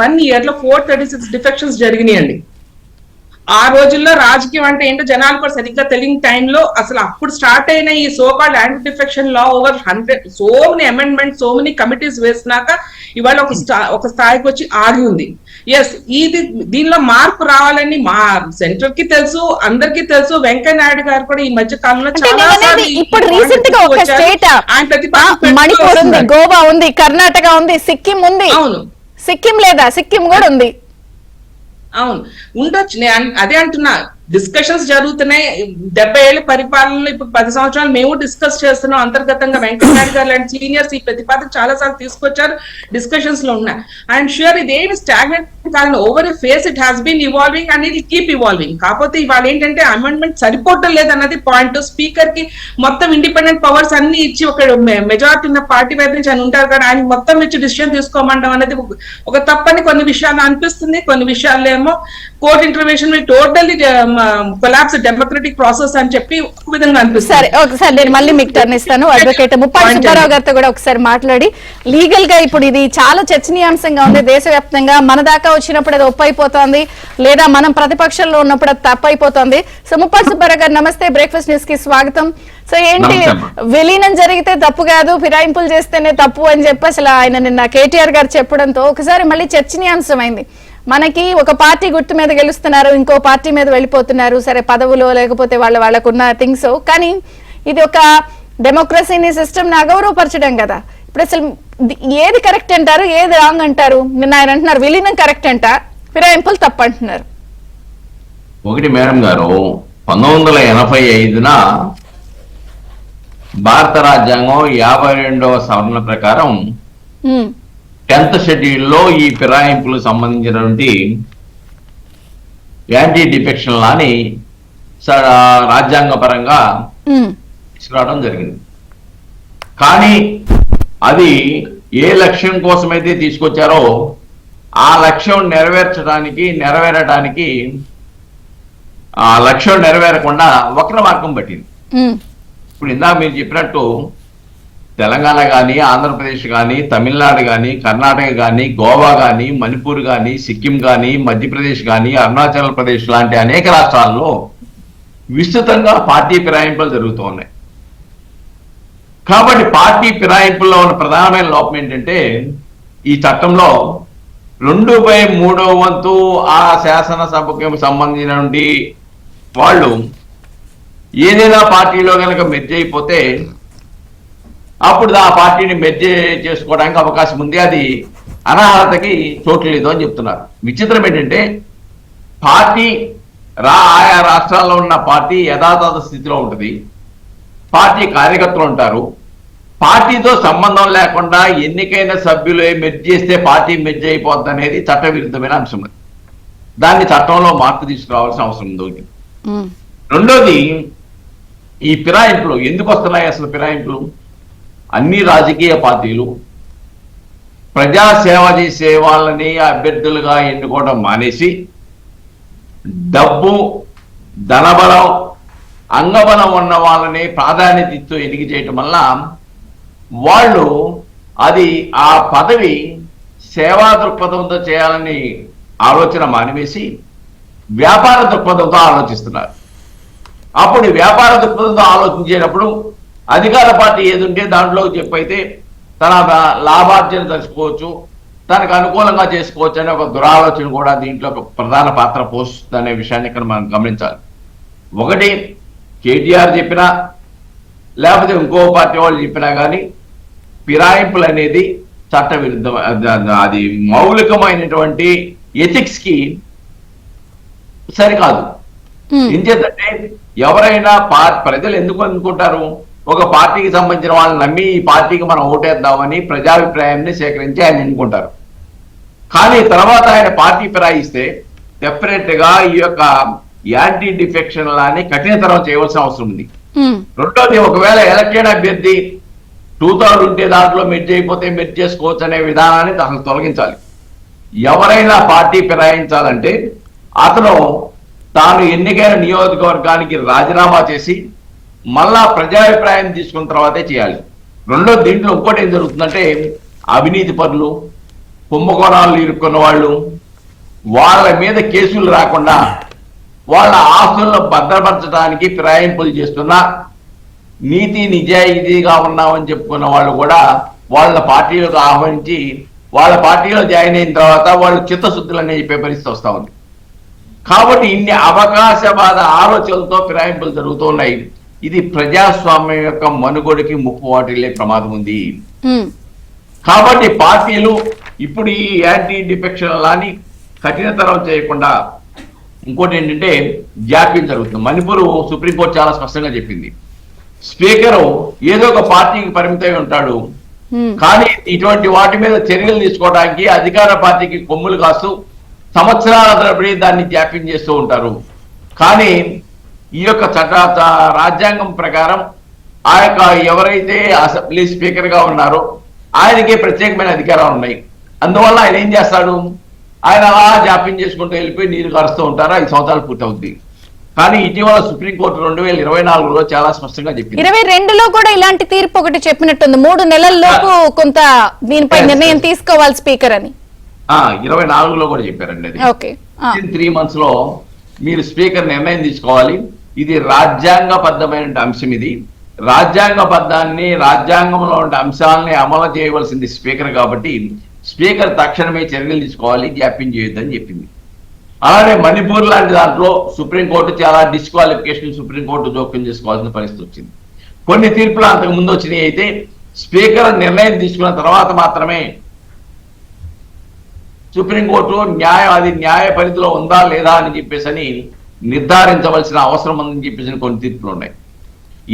1 year లో 436 డిఫెక్షన్స్ జరిగినాయండి. ఆ రోజుల్లో రాజకీయం అంటే ఏంటో జనాలు కూడా సరిగ్గా తెలియని టైంలో అసలు అప్పుడు స్టార్ట్ అయిన ఈ so called anti defection law over 100 so many amendment, so many committees వేసినాక ఇవాళ ఒక స్థాయికి వచ్చి ఆగి ఉంది. ఎస్, ఇది దీనిలో మార్పు రావాలని మా సెంటర్ కి తెలుసు, అందరికీ తెలుసు. వెంకయ్య నాయుడు గారు కూడా ఈ మధ్య కాలంలో చాలా ఇప్పుడు రీసెంట్ గా ఒక స్టేట్ మణిపూర్ ఉంది, గోవా ఉంది, కర్ణాటక ఉంది, సిక్కిం ఉంది. అవును, సిక్కిం లేదా? సిక్కిం కూడా ఉంది. అవును, ఉండొచ్చు. నేను అదే అంటున్నా, డిస్కషన్స్ జరుగుతున్నాయి. 70 ఏళ్ల పరిపాలనలో ఇప్పుడు 10 సంవత్సరాలు మేము డిస్కస్ చేస్తున్నాం అంతర్గతంగా. వెంకయ్యనాయుడు గారు లాంటి సీనియర్స్ ఈ ప్రతిపాదన చాలా సార్లు తీసుకొచ్చారు, డిస్కషన్స్ లో ఉన్నాయి. ఐఎమ్ ష్యూర్ ఇదేమి స్టాగ్నెంట్ కాదు, over a phase it has been evolving and it keep evolving. కాకపోతే ఇవాళ ఏంటంటే అమెండ్మెంట్ సరిపోవటం లేదన్నది పాయింట్. స్పీకర్ కి మొత్తం ఇండిపెండెంట్ పవర్స్ అన్ని ఇచ్చి ఒక మెజారిటీ ఉన్న పార్టీ వైపు నుంచి అని ఉంటారు కానీ ఆయన మొత్తం ఇచ్చి డిసిషన్ తీసుకోమంటాం అనేది ఒక తప్పని కొన్ని విషయాలు అనిపిస్తుంది. కొన్ని విషయాల్లో ఏమో court intervention totally collapse democratic process అని చెప్పి ఒక విధంగా అనిపిస్తుంది. సరే, ఒకసారి నేను మళ్ళీ మీకు టర్న్ ఇస్తాను. అడ్వకేట్ ముప్పాడి సుబ్బారావు గారితో కూడా ఒకసారి మాట్లాడి, లీగల్ గా ఇప్పుడు ఇది చాలా చర్చనీయాంశంగా ఉంది దేశవ్యాప్తంగా. మన దాకా వచ్చినప్పుడు అది ఒప్పు అయిపోతుంది, లేదా మనం ప్రతిపక్షంలో ఉన్నప్పుడు అది తప్పు అయిపోతుంది. సో ముప్పాడి సుబ్బారావు గారు నమస్తే, బ్రేక్ఫాస్ట్ న్యూస్ కి స్వాగతం. సో ఏంటి, విలీనం జరిగితే తప్పు కాదు, ఫిరాయింపులు చేస్తేనే తప్పు అని చెప్పి అసలు ఆయన నిన్న కేటీఆర్ గారు చెప్పడంతో ఒకసారి మళ్ళీ చర్చనీయాంశమైంది. మనకి ఒక పార్టీ గుర్తు మీద గెలుస్తున్నారు, ఇంకో పార్టీ మీద వెళ్ళిపోతున్నారు, సరే పదవులో లేకపోతే వాళ్ళకున్న థింగ్స్. కానీ ఇది ఒక డెమోక్రసీని, సిస్టమ్ ని అగౌరవపరచడం కదా. ఇప్పుడు అసలు ఏది కరెక్ట్ అంటారు, ఏది రాంగ్ అంటారు? నిన్న ఆయన అంటున్నారు విలీనం కరెక్ట్ అంట, ఫిరాయింపులు తప్పు అంటున్నారు. ఒకటి మేడం గారు, 1985న భారత రాజ్యాంగం 52వ సవరణ ప్రకారం 10th షెడ్యూల్లో ఈ ఫిరాయింపులకు సంబంధించినటువంటి యాంటీ డిఫెక్షన్ లాని రాజ్యాంగ పరంగా తీసుకురావడం జరిగింది. కానీ అది ఏ లక్ష్యం కోసమైతే తీసుకొచ్చారో ఆ లక్ష్యం నెరవేరటానికి ఆ లక్ష్యం నెరవేరకుండా వక్ర మార్గం పట్టింది. ఇప్పుడు ఇందాక మీరు చెప్పినట్టు తెలంగాణ కానీ, ఆంధ్రప్రదేశ్ కానీ, తమిళనాడు కానీ, కర్ణాటక కానీ, గోవా కానీ, మణిపూర్ కానీ, సిక్కిం కానీ, మధ్యప్రదేశ్ కానీ, అరుణాచల్ ప్రదేశ్ లాంటి అనేక రాష్ట్రాల్లో విస్తృతంగా పార్టీ ఫిరాయింపులు జరుగుతూ ఉన్నాయి. కాబట్టి పార్టీ ఫిరాయింపుల్లో ఉన్న ప్రధానమైన లోపం ఏంటంటే ఈ చట్టంలో 2/3 వంతు ఆ శాసనసభకు సంబంధించినటువంటి వాళ్ళు ఏదైనా పార్టీలో కనుక మెర్జ్ అయిపోతే అప్పుడు ఆ పార్టీని మెర్జ్ చేసుకోవడానికి అవకాశం ఉంది. అది అనర్హతకి చోటు లేదు అని చెప్తున్నారు. విచిత్రం ఏంటంటే పార్టీ ఆయా రాష్ట్రాల్లో ఉన్న పార్టీ యథాతథ స్థితిలో ఉంటుంది. పార్టీ కార్యకర్తలు ఉంటారు. పార్టీతో సంబంధం లేకుండా ఎన్నికైన సభ్యులు మెర్జ్ చేస్తే పార్టీ మెర్జ్ అయిపోద్ది అనేది చట్టవిరుద్ధమైన అంశం. దాన్ని చట్టంలో మార్పు తీసుకురావాల్సిన అవసరం ఉంది. రెండోది, ఈ ఫిరాయింపులు ఎందుకు వస్తున్నాయి? అసలు ఫిరాయింపులు అన్ని రాజకీయ పార్టీలు ప్రజాసేవ చేసే వాళ్ళని అభ్యర్థులుగా ఎన్నుకోవడం మానేసి డబ్బు, ధనబలం, అంగబలం ఉన్న వాళ్ళని ప్రాధాన్యత ఇస్తూ ఎన్నిక చేయటం వల్ల వాళ్ళు ఆ పదవి సేవా దృక్పథంతో చేయాలని ఆలోచన మానివేసి వ్యాపార దృక్పథంతో ఆలోచిస్తున్నారు. అప్పుడు వ్యాపార దృక్పథంతో ఆలోచించేటప్పుడు అధికార పార్టీ ఏదుంటే దాంట్లో చెప్పైతే తన లాభార్జన తెలుసుకోవచ్చు, తనకు అనుకూలంగా చేసుకోవచ్చు అనే ఒక దురాలోచన కూడా దీంట్లో ఒక ప్రధాన పాత్ర పోషిస్తుంది అనే విషయాన్ని ఇక్కడ మనం గమనించాలి. ఒకటి, కేటీఆర్ చెప్పినా లేకపోతే ఇంకో పార్టీ వాళ్ళు చెప్పినా కానీ ఫిరాయింపులు అనేది చట్ట విరుద్ధం. అది మౌలికమైనటువంటి ఎథిక్స్ కి సరికాదు. ఏం చేద్దంటే ఎవరైనా ప్రజలు ఎందుకు అనుకుంటారు, ఒక పార్టీకి సంబంధించిన వాళ్ళని నమ్మి ఈ పార్టీకి మనం ఓటేద్దామని ప్రజాభిప్రాయాన్ని సేకరించి ఆయన ఎన్నుకుంటారు. కానీ తర్వాత ఆయన పార్టీ ఫిరాయిస్తే డెఫినెట్ గా ఈ యొక్క యాంటీ డిఫెక్షన్ లాని కఠినతరం చేయవలసిన అవసరం ఉంది. రెండోది, ఒకవేళ ఎలక్టెడ్ అభ్యర్థి 2/3 ఉంటే దాంట్లో మెర్జ్ అయిపోతే మెర్జ్ చేసుకోవచ్చు అనే విధానాన్ని అసలు తొలగించాలి. ఎవరైనా పార్టీ ఫిరాయించాలంటే అతను తాను ఎన్నికైన నియోజకవర్గానికి రాజీనామా చేసి మళ్ళా ప్రజాభిప్రాయం తీసుకున్న తర్వాతే చేయాలి. రెండో, దీంట్లో ఇంకోటి ఏం జరుగుతుందంటే అవినీతి పరులు, కుంభకోణాలు ఇరుక్కున్న వాళ్ళు, వాళ్ళ మీద కేసులు రాకుండా వాళ్ళ ఆస్తులను భద్రపరచడానికి ఫిరాయింపులు చేస్తున్న నీతి నిజాయితీగా ఉన్నామని చెప్పుకున్న వాళ్ళు కూడా వాళ్ళ పార్టీలకు ఆహ్వానించి వాళ్ళ పార్టీలో జాయిన్ అయిన తర్వాత వాళ్ళు చిత్తశుద్ధులని చెప్పే పరిస్థితి వస్తూ ఉంది. కాబట్టి ఇన్ని అవకాశవాద ఆలోచనలతో ఫిరాయింపులు జరుగుతున్నాయి. ఇది ప్రజాస్వామ్యం యొక్క మనుగడకి ముప్పు వాటిల్లే ప్రమాదం ఉంది. కాబట్టి పార్టీలు ఇప్పుడు ఈ యాంటీ డిఫెక్షన్ లాని కఠినతరం చేయకుండా ఇంకోటి ఏంటంటే జాప్యం జరుగుతుంది. మణిపూర్ సుప్రీంకోర్టు చాలా స్పష్టంగా చెప్పింది, స్పీకరు ఏదో ఒక పార్టీకి పరిమితమై ఉంటాడు, కానీ ఇటువంటి వాటి మీద చర్యలు తీసుకోవడానికి అధికార పార్టీకి కొమ్ములు కాస్తూ సంవత్సరాల తరబడి దాన్ని జాప్యం చేస్తూ ఉంటారు. కానీ ఈ యొక్క రాజ్యాంగం ప్రకారం ఆ యొక్క ఎవరైతే అసెంబ్లీ స్పీకర్ గా ఉన్నారో ఆయనకే ప్రత్యేకమైన అధికారాలు ఉన్నాయి. అందువల్ల ఆయన ఏం చేస్తాడు, ఆయన అలా జాప్యం చేసుకుంటూ వెళ్ళిపోయి నీరు కరుస్తూ ఉంటారు. 5 సంవత్సరాలు పూర్తవుతుంది. కానీ ఇటీవల సుప్రీంకోర్టు 2024లో చాలా స్పష్టంగా చెప్పింది. 22లో కూడా ఇలాంటి తీర్పు ఒకటి చెప్పినట్టుంది, 3 నెలల్లోపు కొంత దీనిపై నిర్ణయం తీసుకోవాలి స్పీకర్ అని. 24లో కూడా చెప్పారండి. అది 3 months లో మీరు స్పీకర్ నిర్ణయం తీసుకోవాలి. ఇది రాజ్యాంగబద్ధమైన అంశం. ఇది రాజ్యాంగబద్ధాన్ని, రాజ్యాంగంలో ఉండే అంశాలని అమలు చేయవలసింది స్పీకర్. కాబట్టి స్పీకర్ తక్షణమే చర్యలు తీసుకోవాలి, జాప్యం చేయొద్దని చెప్పింది. అలానే మణిపూర్ లాంటి దాంట్లో సుప్రీంకోర్టు చాలా డిస్క్వాలిఫికేషన్ సుప్రీంకోర్టు జోక్యం చేసుకోవాల్సిన పరిస్థితి వచ్చింది. కొన్ని తీర్పులు అంతకు ముందు వచ్చినాయి. అయితే స్పీకర్ నిర్ణయం తీసుకున్న తర్వాత మాత్రమే సుప్రీంకోర్టు అది న్యాయ పరిధిలో ఉందా లేదా అని చెప్పేసి నిర్ధారించవలసిన అవసరం ఉందని చెప్పేసి కొన్ని తీర్పులు ఉన్నాయి.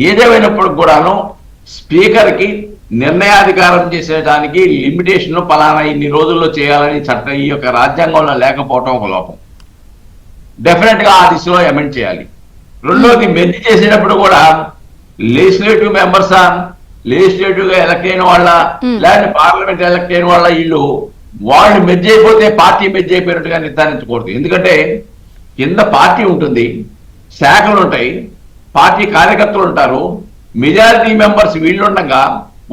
ఏదేమైనప్పటికి కూడాను స్పీకర్కి నిర్ణయాధికారం చేసేటానికి లిమిటేషన్ పలానా ఇన్ని రోజుల్లో చేయాలని చట్టం ఈ యొక్క రాజ్యాంగంలో లేకపోవటం ఒక లోపం. డెఫినెట్ గా ఆ దిశలో అమెండ్ చేయాలి. రెండోది, మెర్జ్ చేసేటప్పుడు కూడా లెజిస్లేటివ్ మెంబర్సా, లెజిస్లేటివ్ గా ఎలక్ట్ అయిన వాళ్ళ, లేదంటే పార్లమెంట్ ఎలక్ట్ అయిన వాళ్ళ, వాళ్ళు మెర్జ్ అయిపోతే పార్టీ మెర్జ్ అయిపోయినట్టుగా నిర్ధారించకూడదు. ఎందుకంటే కింద పార్టీ ఉంటుంది, శాఖలు ఉంటాయి, పార్టీ కార్యకర్తలు ఉంటారు, మెజారిటీ మెంబర్స్ వీళ్ళు ఉండగా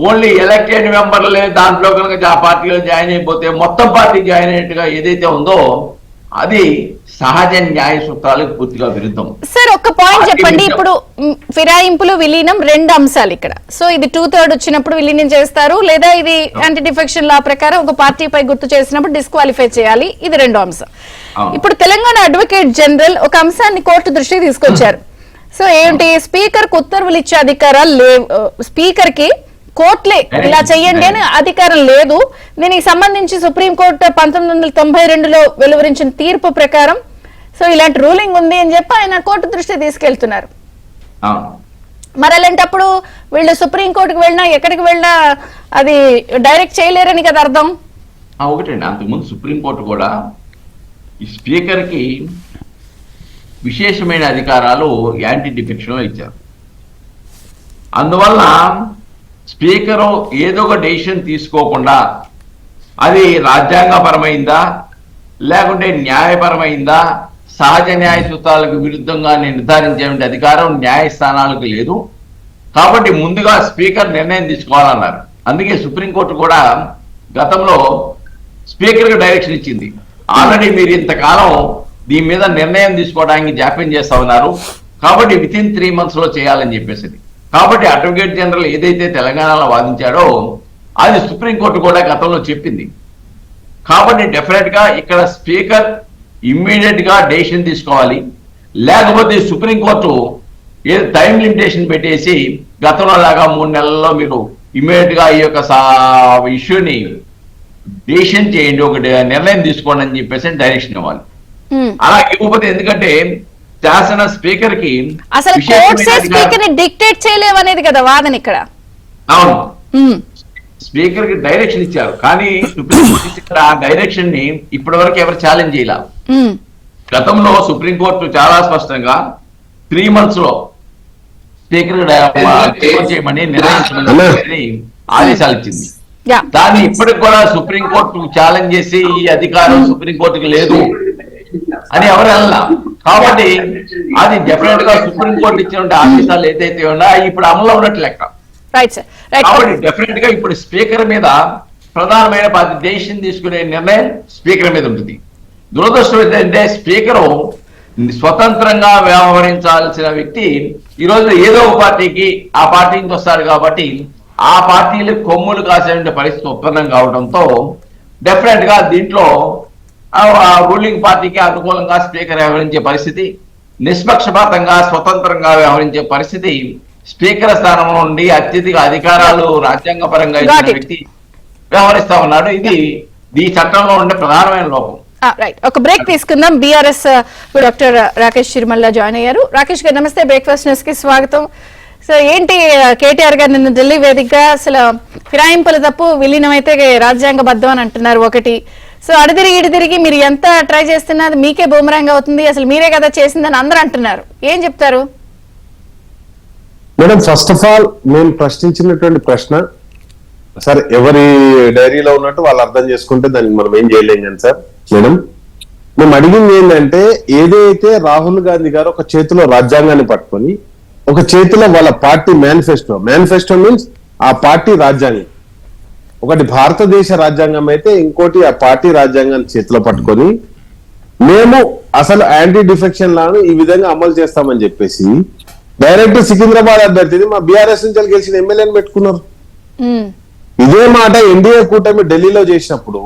ఓన్లీ ఎలక్టెడ్ మెంబర్లే దాంట్లో కనుక ఆ పార్టీలో జాయిన్ అయిపోతే మొత్తం పార్టీ జాయిన్ అయినట్టుగా ఏదైతే ఉందో అది సహజ న్యాయ సూత్రాలకు పూర్తిగా విరుద్ధం. సార్ ఒక్క పాయింట్ చెప్పండి. ఇప్పుడు ఫిరాయింపులు విలీనం 2 అంశాలు ఇక్కడ. సో ఇది 2/3 వచ్చినప్పుడు విలీనం చేస్తారు, లేదా ఇది యాంటీ డిఫెక్షన్ లా ప్రకారం ఒక పార్టీపై గుర్తు చేసినప్పుడు డిస్క్వాలిఫై చేయాలి. ఇది 2వ అంశం. ఇప్పుడు తెలంగాణ అడ్వకేట్ జనరల్ ఒక అంశాన్ని కోర్టు దృష్టికి తీసుకొచ్చారు. సో ఏంటి, స్పీకర్ కు ఉత్తర్వులు ఇచ్చే అధికారాలు లేవు, స్పీకర్ కి కోర్టులే ఇలా చెయ్యండి అని అధికారం లేదు. దీనికి సంబంధించి సుప్రీంకోర్టు 1992లో వెలువరించిన తీర్పు ప్రకారం సో ఇలాంటి రూలింగ్ ఉంది అని చెప్పి ఆయన కోర్టు దృష్టి తీసుకెళ్తున్నారు. మరి అలాంటప్పుడు వీళ్ళు సుప్రీంకోర్టుకు వెళ్ళినా ఎక్కడికి వెళ్ళినా అది డైరెక్ట్ చేయలేరని కదా అర్థం. ఒకటండి, అంతకుముందు సుప్రీంకోర్టు కూడా ఈ స్పీకర్ కి విశేషమైన అధికారాలు యాంటీ డిఫెక్షన్ లో ఇచ్చారు. అందువల్ల స్పీకరు ఏదో ఒక డెసిషన్ తీసుకోకుండా అది రాజ్యాంగపరమైందా లేకుంటే న్యాయపరమైందా, సహజ న్యాయ సూత్రాలకు విరుద్ధంగా నిర్ధారించే అధికారం న్యాయస్థానాలకు లేదు. కాబట్టి ముందుగా స్పీకర్ నిర్ణయం తీసుకోవాలన్నారు. అందుకే సుప్రీంకోర్టు కూడా గతంలో స్పీకర్కి డైరెక్షన్ ఇచ్చింది. ఆల్రెడీ మీరు ఇంతకాలం దీని మీద నిర్ణయం తీసుకోవడానికి జాప్యం చేస్తా ఉన్నారు, కాబట్టి వితిన్ 3 months లో చేయాలని చెప్పేసి. కాబట్టి అడ్వకేట్ జనరల్ ఏదైతే తెలంగాణలో వాదించాడో అది సుప్రీంకోర్టు కూడా గతంలో చెప్పింది. కాబట్టి డెఫినెట్ గా ఇక్కడ స్పీకర్ ఇమ్మీడియట్ గా డెసిషన్ తీసుకోవాలి, లేకపోతే సుప్రీంకోర్టు ఏదో టైం లిమిటేషన్ పెట్టేసి గతంలో లాగా 3 నెలల్లో మీరు ఇమ్మీడియట్ గా ఈ యొక్క ఇష్యూని డెసిషన్ చేయండి, ఒక నిర్ణయం తీసుకోండి అని చెప్పేసి డైరెక్షన్ ఇవ్వాలి. అలా ఇవ్వకపోతే, ఎందుకంటే శాసన స్పీకర్ కి అసలు స్పీకర్ ని డిక్టేట్ చేయలేమనేది కదా వాదన ఇక్కడ. అవును, స్పీకర్ కి డైరెక్షన్ ఇచ్చారు, కానీ సుప్రీంకోర్టు ఆ డైరెక్షన్ ని ఇప్పటి వరకు ఎవరు ఛాలెంజ్ చేయాల. గతంలో సుప్రీంకోర్టు చాలా స్పష్టంగా 3 months లో స్పీకర్ చేయమని నిర్ణయించమని ఆదేశాలు ఇచ్చింది. దాన్ని ఇప్పటికి కూడా సుప్రీంకోర్టు ఛాలెంజ్ చేసి ఈ అధికారం సుప్రీంకోర్టుకి లేదు అని ఎవరు వెళ్ళా. కాబట్టి అది డెఫినెట్ గా సుప్రీంకోర్టు ఇచ్చిన ఆదేశాలు ఏదైతే ఉన్నాయో ఇప్పుడు అమల్లో ఉన్నట్లు లెక్క. కాబట్టి డెఫినెట్ గా ఇప్పుడు స్పీకర్ మీద ప్రధానమైన డెసిషన్ తీసుకునే నిర్ణయం స్పీకర్ మీద ఉంటుంది. దురదృష్టం ఏంటంటే స్పీకరు స్వతంత్రంగా వ్యవహరించాల్సిన వ్యక్తి ఈరోజు ఏదో ఒక పార్టీకి ఆ పార్టీ నుంచి వస్తాడు, కాబట్టి ఆ పార్టీలు కొమ్ములు కాసే పరిస్థితి ఉత్పన్నం కావడంతో డెఫినెట్ గా దీంట్లో రూలింగ్ పార్టీకి అనుకూలంగా స్పీకర్ వ్యవహరించే పరిస్థితి, నిష్పక్షపాతంగా స్వతంత్రంగా వ్యవహరించే పరిస్థితి, స్పీకర్ స్థానంలో నుండి అత్యధిక అధికారాలు రాజ్యాంగపరంగా ఇచ్చిన వ్యక్తి వ్యవహరిస్తా ఉన్నాడు. ఇది ఈ చట్టంలో ఉండే ప్రధానమైన లోపం. రైట్, ఒక బ్రేక్ తీసుకుందాం. BRS doctor Rakesh Chirumalla join అయ్యారు. రాకేష్ గారు నమస్తే, బ్రేక్ఫాస్ట్ న్యూస్ కి స్వాగతం. సో ఏంటి, కేటీఆర్ గారు నిన్న ఢిల్లీ వేదికగా అసలు ఫిరాయింపుల తప్పు విలీనం అయితే రాజ్యాంగబద్ధం అని అంటున్నారు ఒకటి. సో అడిదిరిగి ఇడిదిరిగి మీరు ఎంత ట్రై చేస్తున్నా అది మీకే బూమరాంగ్ అవుతుంది, అసలు మీరే కదా చేసిందని అందరూ అంటున్నారు. ఏం చెప్తారు మేడం? ఫస్ట్ ఆఫ్ ఆల్ మేము ప్రశ్నించినటువంటి ప్రశ్న, సార్ ఎవరి డైరీలో ఉన్నట్టు వాళ్ళు అర్థం చేసుకుంటే దానికి మనం ఏం చేయలేం కానీ సార్, మేడం మేము అడిగింది ఏంటంటే, ఏదైతే రాహుల్ గాంధీ గారు ఒక చేతిలో రాజ్యాంగాన్ని పట్టుకొని ఒక చేతిలో వాళ్ళ పార్టీ మేనిఫెస్టో మీన్స్ ఆ పార్టీ రాజ్యాంగం, ఒకటి భారతదేశ రాజ్యాంగం అయితే ఇంకోటి ఆ పార్టీ రాజ్యాంగాన్ని చేతిలో పట్టుకొని మేము అసలు యాంటీ డిఫెక్షన్ లాను ఈ విధంగా అమలు చేస్తామని చెప్పేసి డైరెక్ట్ సికింద్రాబాద్ అభ్యర్థిని మా బీఆర్ఎస్ నుంచి గెలిచిన ఎమ్మెల్యేని పెట్టుకున్నారు. ఇదే మాట ఎన్డీఏ కూటమి ఢిల్లీలో చేసినప్పుడు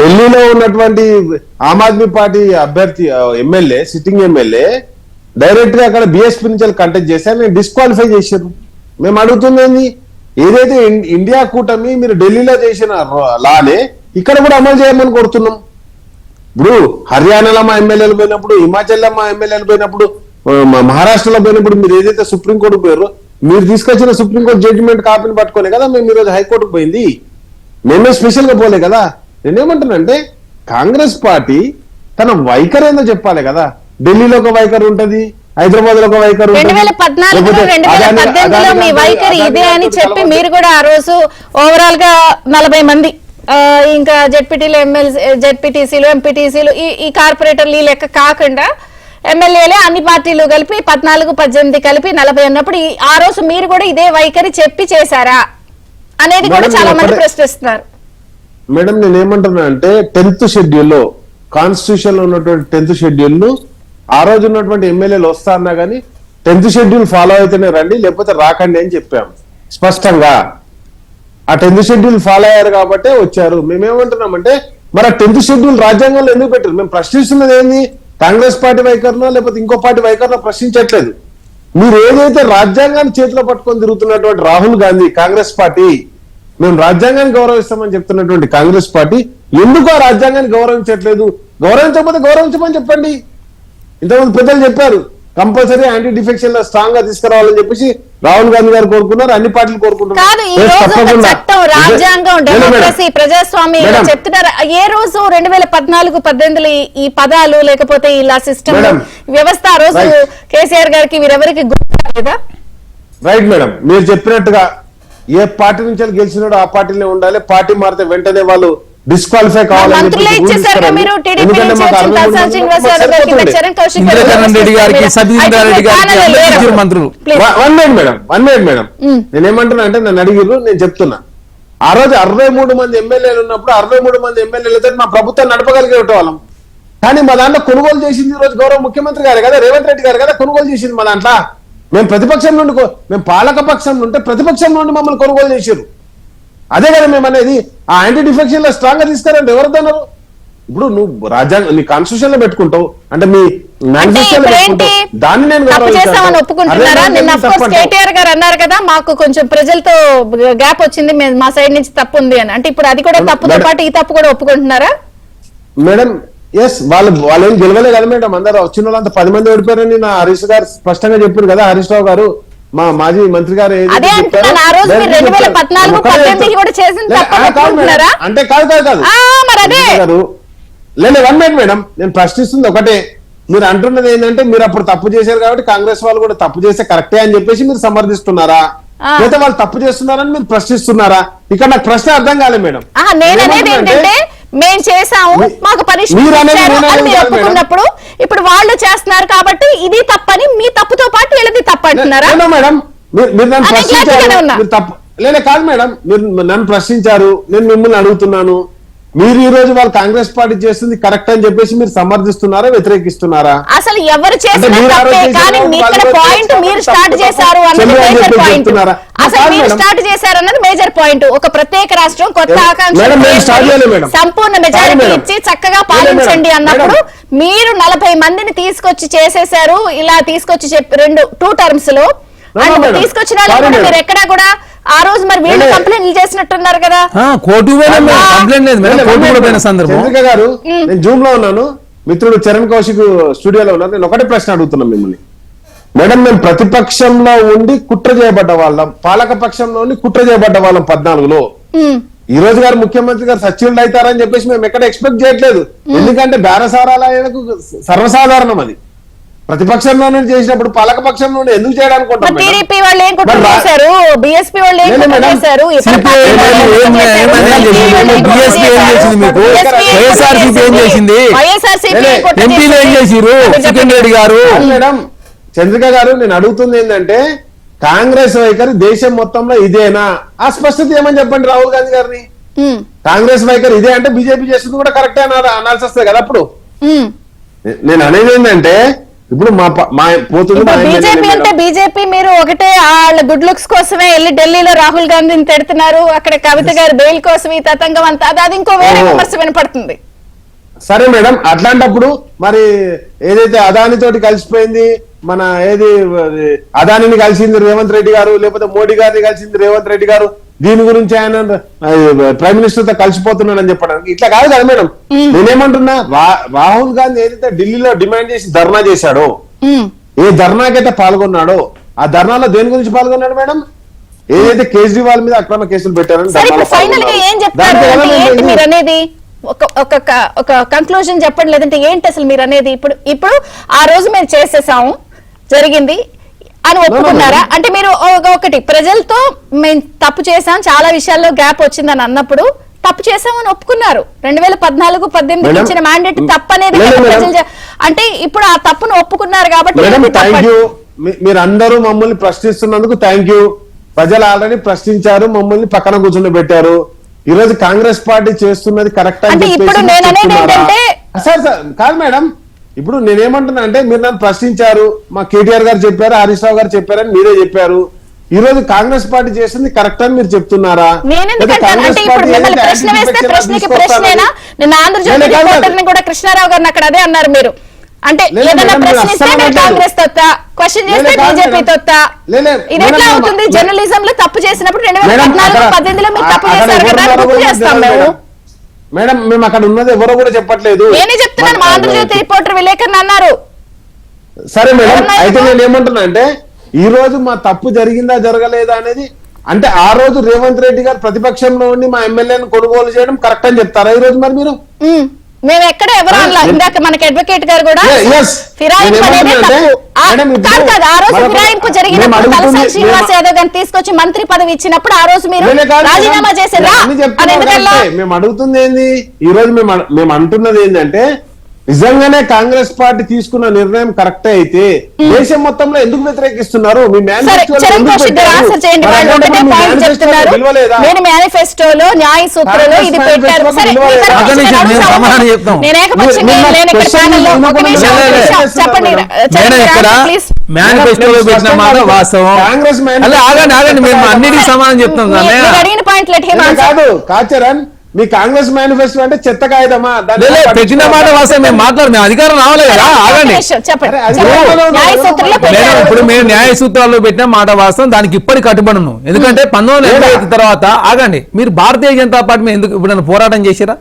ఢిల్లీలో ఉన్నటువంటి ఆమ్ ఆద్మీ పార్టీ అభ్యర్థి ఎమ్మెల్యే సిట్టింగ్ ఎమ్మెల్యే డైరెక్ట్ గా అక్కడ బీఎస్పీ నుంచి కంటెక్ట్ చేశారు, నేను డిస్క్వాలిఫై చేశారు. మేము అడుగుతుంది ఏదైతే ఇండియా కూటమి మీరు ఢిల్లీలో చేసిన లానే ఇక్కడ కూడా అమలు చేయమని కోరుతున్నాం. ఇప్పుడు హర్యానాలో మా ఎమ్మెల్యేలు పోయినప్పుడు, హిమాచల్లో మా ఎమ్మెల్యేలు పోయినప్పుడు, మహారాష్ట్రలో పోయినప్పుడు మీరు ఏదైతే సుప్రీంకోర్టు పోయారో మీరు తీసుకొచ్చిన సుప్రీంకోర్టు జడ్జిమెంట్ కాపీని పట్టుకునే కదా మేము ఈరోజు హైకోర్టుకు పోయింది. మేమే స్పెషల్ గా పోలే కదా. నేనేమంటానంటే కాంగ్రెస్ పార్టీ తన వైఖరి ఏందో చెప్పాలి కదా. ఢిల్లీలో ఒక వైఖరి ఉంటది, హైదరాబాద్ లో ఒక వైఖరి 2014-2018లో మీ వైఖరి ఇదే అని చెప్పి మీరు కూడా ఆ రోజు ఓవరాల్ గా 40 మంది ఇంకా జెడ్పీటీలు జెడ్పీటీసీలు ఎంపీటీసీలు ఈ కార్పొరేటర్లు ఈ లెక్క కాకుండా ఎమ్మెల్యేలే అన్ని పార్టీలు కలిపి 14-18 కలిపి 40 అన్నప్పుడు ఆ రోజు మీరు కూడా ఇదే వైఖరి చెప్పి చేశారా అనేది కూడా చాలా మంది ప్రశ్నిస్తున్నారు. మేడం నేనేమంటున్నా అంటే 10th షెడ్యూల్లో కాన్స్టిట్యూషన్ లో ఉన్నటువంటి 10th షెడ్యూల్ ను ఆ రోజు ఉన్నటువంటి ఎమ్మెల్యేలు వస్తా అన్నా కానీ 10th షెడ్యూల్ ఫాలో అయితేనే రండి, లేకపోతే రాకండి అని చెప్పాం స్పష్టంగా. ఆ 10th షెడ్యూల్ ఫాలో అయ్యారు కాబట్టే వచ్చారు. మేమేమంటున్నామంటే మరి ఆ 10th షెడ్యూల్ రాజ్యాంగంలో ఎందుకు పెట్టారు? మేము ప్రశ్నిస్తున్నది ఏంది? కాంగ్రెస్ పార్టీ వైఖరినో లేకపోతే ఇంకో పార్టీ వైఖరినో ప్రశ్నించట్లేదు. మీరు ఏదైతే రాజ్యాంగాన్ని చేతిలో పట్టుకొని తిరుగుతున్నటువంటి రాహుల్ గాంధీ కాంగ్రెస్ పార్టీ, మేము రాజ్యాంగాన్ని గౌరవిస్తామని చెప్తున్నటువంటి కాంగ్రెస్ పార్టీ ఎందుకు ఆ రాజ్యాంగాన్ని గౌరవించట్లేదు? గౌరవించకపోతే గౌరవించమని చెప్పండి. ఇంతకుముందు పెద్దలు చెప్పారు కంపల్సరీ యాంటీ డిఫెక్షన్ లో స్ట్రాంగ్ గా తీసుకురావాలని చెప్పేసి రాహుల్ గాంధీ గారు కోరుకున్నారు, అన్ని పార్టీలు కాదు. ఈ రోజు ఒక చట్టం, రాజ్యాంగం, డెమోక్రసీ, ప్రజాస్వామ్యం చెప్తున్నారు. ఏ రోజు 2014-18 ఈ పదాలు లేకపోతే ఇలా సిస్టమ్ వ్యవస్థ ఆ రోజు కేసీఆర్ గారికి వీరెవరికి గుర్తులేదా? రైట్ మేడం, మీరు చెప్పినట్టుగా ఏ పార్టీ నుంచి గెలిచినాడో ఆ పార్టీలో ఉండాలి. పార్టీ మారితే వెంటనే వాళ్ళు డిస్క్వాలిఫై కావాలని మంత్రులే ఇచ్చేసారు మీరు. టీడీపీ నుంచి వచ్చిన తలసాని శ్రీనివాసరావు గారికి, చరణ్ కౌశిక్ గారికి, సతీందర్ రెడ్డి గారికి మంత్రులు. వన్ మినిట్ మేడం, నేనేమంటున్నా అంటే నన్ను అడిగిర్రు, నేను చెప్తున్నా. ఆ రోజు 63 మంది ఎమ్మెల్యేలు ఉన్నప్పుడు 63 మంది ఎమ్మెల్యేలతో మా ప్రభుత్వం నడపగలిగే వాళ్ళం. కానీ మా దాంట్లో కొనుగోలు చేసింది ఈ రోజు గౌరవ ముఖ్యమంత్రి గారు కదా, రేవంత్ రెడ్డి గారు కదా కొనుగోలు చేసింది మా దాంట్లో. మేము ప్రతిపక్షం నుండి, మేము పాలక పక్షం నుండి ప్రతిపక్షం నుండి మమ్మల్ని కొనుగోలు చేశారు. అదే కదా మేము అనేది. ఆ యాంటీ డిఫెక్షన్ లో స్ట్రాంగ్ గా తీసుకురండి. ఎవరిదన్నారు? ఇప్పుడు నువ్వు రాజ్యాంగం నీ కాన్స్టిట్యూషన్ లో పెట్టుకుంటావు అంటే మీ మేనిఫెస్టోలో పెట్టుకుంటావు, దాన్ని నేను ఒప్పుకుంటున్నారా? నిన్న కేటీఆర్ గారు అన్నారు కదా మాకు కొంచెం ప్రజలతో గ్యాప్ వచ్చింది, మా సైడ్ నుంచి తప్పు ఉంది అని. అంటే ఇప్పుడు అది కూడా తప్పుతో పాటు ఈ తప్పు కూడా ఒప్పుకుంటున్నారా? మేడం ఎస్, వాళ్ళు ఏం గెలవలే కదా మేడం. అందరూ వచ్చిన వాళ్ళంతా 10 మంది ఓడిపోయారని నా హరీష్ గారు స్పష్టంగా చెప్పారు కదా. హరీష్ రావు గారు మా మాజీ మంత్రి గారు అంటే కాదు లేదు 1 మినిట్ మేడం, నేను ప్రశ్నిస్తుంది ఒకటే. మీరు అంటున్నది ఏంటంటే మీరు అప్పుడు తప్పు చేశారు కాబట్టి కాంగ్రెస్ వాళ్ళు కూడా తప్పు చేస్తే కరెక్టే అని చెప్పేసి మీరు సమర్థిస్తున్నారా, లేదా వాళ్ళు తప్పు చేస్తున్నారని మీరు ప్రశ్నిస్తున్నారా? ఇక్కడ నాకు ప్రశ్న అర్థం కాలేదు మేడం. మేము చేసాము, మాకు ఒప్పుకున్నప్పుడు ఇప్పుడు వాళ్ళు చేస్తున్నారు కాబట్టి ఇది తప్పని మీ తప్పుతో పాటు వీళ్ళది తప్పు అంటున్నారా? మేడం మీరు నన్ను ప్రశ్నించారు, మీరు తప్పు లేదా కాదు మేడం, మీరు నన్ను ప్రశ్నించారు, నేను మిమ్మల్ని అడుగుతున్నాను. మీరు ఈ రోజు వాళ్ళు కాంగ్రెస్ పార్టీ చేస్తుంది కరెక్ట్ అని చెప్పేసి మీరు సమర్థిస్తున్నారా, వ్యతిరేకిస్తున్నారా? అసలు ఎవరు చేసిన తప్పే, కానీ ఇక్కడ పాయింట్ మీరు స్టార్ట్ చేశారు అన్నది మేజర్ పాయింట్. అసలు మీరు స్టార్ట్ చేశారు అన్నది మేజర్ పాయింట్. ఒక ప్రత్యేక రాష్ట్రం, కొత్త ఆకాంక్ష, సంపూర్ణ మెజారిటీ ఇచ్చి చక్కగా పాలించండి అన్నప్పుడు మీరు 40 మందిని తీసుకొచ్చి చేసేశారు. ఇలా తీసుకొచ్చి 2 టర్మ్స్ లో తీసుకొచ్చిన మీరు ఎక్కడా కూడా ఆ రోజు మరి వీళ్ళు కంప్లైంట్లు చేసినట్టున్నారు కదా. చంద్రిక గారు, నేను జూమ్ లో ఉన్నాను, మిత్రుడు చరణ్ కౌశిక్ స్టూడియోలో ఉన్నారు. నేను ఒకటే ప్రశ్న అడుగుతున్నాను మిమ్మల్ని. మేడం, మేము ప్రతిపక్షంలో ఉండి కుట్ర చేయబడ్డ వాళ్ళం, పాలక పక్షంలో ఉండి కుట్ర చేయబడ్డ వాళ్ళం 14లో. ఈ రోజు గారు ముఖ్యమంత్రి గారు సచివులు అవుతారని చెప్పేసి మేము ఎక్కడ ఎక్స్పెక్ట్ చేయట్లేదు. ఎందుకంటే బేరసారాలకు సర్వసాధారణం అది. ప్రతిపక్షంలో చేసినప్పుడు పాలక పక్షంలో ఎందుకు చేయడానికి టీడీపీ వాళ్ళు ఏం కుట్ర చేశారు, బీఎస్పీ వాళ్ళు ఏం కుట్ర చేశారు, మేడం చంద్రిక గారు, నేను అడుగుతుంది ఏంటంటే కాంగ్రెస్ వైఖరి దేశం మొత్తంలో ఇదేనా? ఆ స్పష్టత ఏమని చెప్పండి రాహుల్ గాంధీ గారిని. కాంగ్రెస్ వైఖరి ఇదే అంటే బీజేపీ చేస్తుంది కూడా కరెక్టే అనాల్సి వస్తుంది కదా. అప్పుడు నేను అనేది ఏంటంటే ఇప్పుడు బీజేపీ అంటే బీజేపీ మీరు ఒకటే వాళ్ళ గుడ్ లుక్స్ కోసమే వెళ్ళి ఢిల్లీలో రాహుల్ గాంధీని తిడుతున్నారు, అక్కడ కవిత గారు బెయిల్ కోసం ఈ తతంగం అంతా, అది ఇంకో వేరే విమర్శ వినపడుతుంది. సరే మేడం, అట్లాంటప్పుడు మరి ఏదైతే అదాని తోటి కలిసిపోయింది, మన ఏది అదానిని కలిసింది రేవంత్ రెడ్డి గారు, లేకపోతే మోడీ గారిని కలిసింది రేవంత్ రెడ్డి గారు, దీని గురించి ఆయన ప్రైమ్ మినిస్టర్ తో కలిసిపోతున్నాడని చెప్పడానికి ఇట్లా కాదు కదా మేడం. నేనేమంటున్నా, రాహుల్ గాంధీ ఏదైతే ఢిల్లీలో డిమాండ్ చేసి ధర్నా చేశాడో, ఏ ధర్నాకైతే పాల్గొన్నాడో ఆ ధర్నాలో దేని గురించి పాల్గొన్నాడు మేడం? ఏదైతే కేజ్రీవాల్ మీద అక్రమ కేసులు పెట్టారని ఒక కంక్లూజన్ చెప్పండి, లేదంటే ఏంటి అసలు మీరు అనేది? ఇప్పుడు ఆ రోజు మేము చేసేసాము, జరిగింది అని ఒప్పుకున్నారా? అంటే మీరు ఒకటి ప్రజలతో మేము తప్పు చేసాం, చాలా విషయాల్లో గ్యాప్ వచ్చిందని అన్నప్పుడు తప్పు చేసామని ఒప్పుకున్నారు. 2014-18 ఇచ్చిన మ్యాండేట్ తప్పు అనేది ప్రజలు, అంటే ఇప్పుడు ఆ తప్పును ఒప్పుకున్నారు కాబట్టి మీరు అందరూ మమ్మల్ని ప్రశ్నిస్తున్నందుకు థ్యాంక్ యూ. ప్రజలు ఆల్రెడీ ప్రశ్నించారు, మమ్మల్ని పక్కన కూర్చొని పెట్టారు. ఈ రోజు కాంగ్రెస్ పార్టీ చేస్తున్నది కరెక్ట్ అంటే ఇప్పుడు నేను అనేది ఏంటంటే సార్ కాదు మేడం, ఇప్పుడు నేనేమంటున్నా అంటే మీరు నన్ను ప్రశ్నించారు, మా కేటీఆర్ గారు చెప్పారు, హరీష్ రావు గారు చెప్పారని మీరే చెప్పారు. ఈ రోజు కాంగ్రెస్ పార్టీ చేసింది కరెక్ట్ అని మీరు చెప్తున్నారా? ప్రశ్నేనా? నిన్న ఆంధ్రజ్యోతి రిపోర్టర్ని కూడా కృష్ణారావు గారిని అక్కడ అదే అన్నారు మీరు. అంటే ఏదైనా ప్రశ్నిస్తే కాంగ్రెస్ తొత్తా, క్వశ్చన్ చేస్తే బీజేపీ తొత్తా. ఇది ఎట్లా అవుతుంది? జర్నలిజం లో తప్పు చేసినప్పుడు 2014-18లో మీరు తప్పు చేశారు కదా, గుర్తు చేస్తాం మేము. మేడం మేము అక్కడ ఉన్నది ఎవరో కూడా చెప్పట్లేదు, నేనే చెప్తున్నాను. మా ఆంధ్రజ్యోతి రిపోర్టర్ విలేకరణ అన్నారు. సరే మేడం, అయితే నేను ఏమంటున్నా అంటే ఈ రోజు మా తప్పు జరిగిందా జరగలేదా అనేది, అంటే ఆ రోజు రేవంత్ రెడ్డి గారు ప్రతిపక్షంలో ఉండి మా ఎమ్మెల్యేను కొనుగోలు చేయడం కరెక్ట్ అని చెప్తారా ఈ రోజు మరి మీరు? మేము ఎక్కడ ఎవరు అలా, ఇందాక మనకి అడ్వకేట్ గారు కూడా ఫిరాయింపు అనేది కాదు. ఆ రోజు ఫిరాయింపు జరిగినప్పుడు తలసాని శ్రీనివాస్ యాదవ్ గారిని తీసుకొచ్చి మంత్రి పదవి ఇచ్చినప్పుడు ఆ రోజు మీరు రాజీనామా చేశారా? మేము అడుగుతుంది ఏంది, ఈ రోజు మేము అంటున్నది ఏంటంటే నిజంగానే కాంగ్రెస్ పార్టీ తీసుకున్న నిర్ణయం కరెక్టే అయితే దేశం మొత్తంలో ఎందుకు వ్యతిరేకిస్తున్నారు? మీ మేనిఫెస్టోలో న్యాయ సూత్రంలో ఇది పెట్టారు. మేనిఫెస్టోలో పెట్టిన మాట వాస్తవం. ఆగండి, మేము అన్నిటికీ సమానం చెప్తాం. అడిగిన పాయింట్ కాదు కాచరణ్, మీ కాంగ్రెస్ మేనిఫెస్టో అంటే చెత్త కాగితమా? పెట్టిన మాట వాస్తవం. మేము మాట్లాడు, మేము అధికారం రావాలి కదా. ఆగండి, ఇప్పుడు మేము న్యాయ సూత్రాల్లో పెట్టిన మాట వాస్తవం, దానికి ఇప్పటికి కట్టుబడి ఉన్నాం. ఎందుకంటే 1985 తర్వాత ఆగండి, మీరు భారతీయ జనతా పార్టీ మీద ఎందుకు ఇప్పుడు పోరాటం చేసిరా?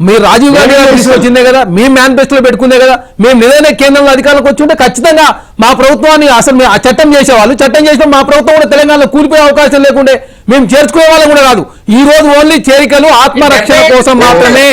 మీరు రాజీవ్ గాంధీ గారు తీసుకొచ్చిందే కదా, మేము మేనిఫెస్టోలో పెట్టుకుందే కదా. మేము నిజంగా కేంద్రంలో అధికారంలోకి వచ్చి ఉంటే ఖచ్చితంగా మా ప్రభుత్వాన్ని అసలు ఆ చట్టం చేసేవాళ్ళు, చట్టం చేసిన మా ప్రభుత్వం కూడా తెలంగాణలో కూలిపోయే అవకాశం లేకుండే, మేము చేర్చుకునే వాళ్ళం కూడా కాదు. ఈ రోజు ఓన్లీ చేరికలు ఆత్మరక్షణ కోసం మాత్రమే,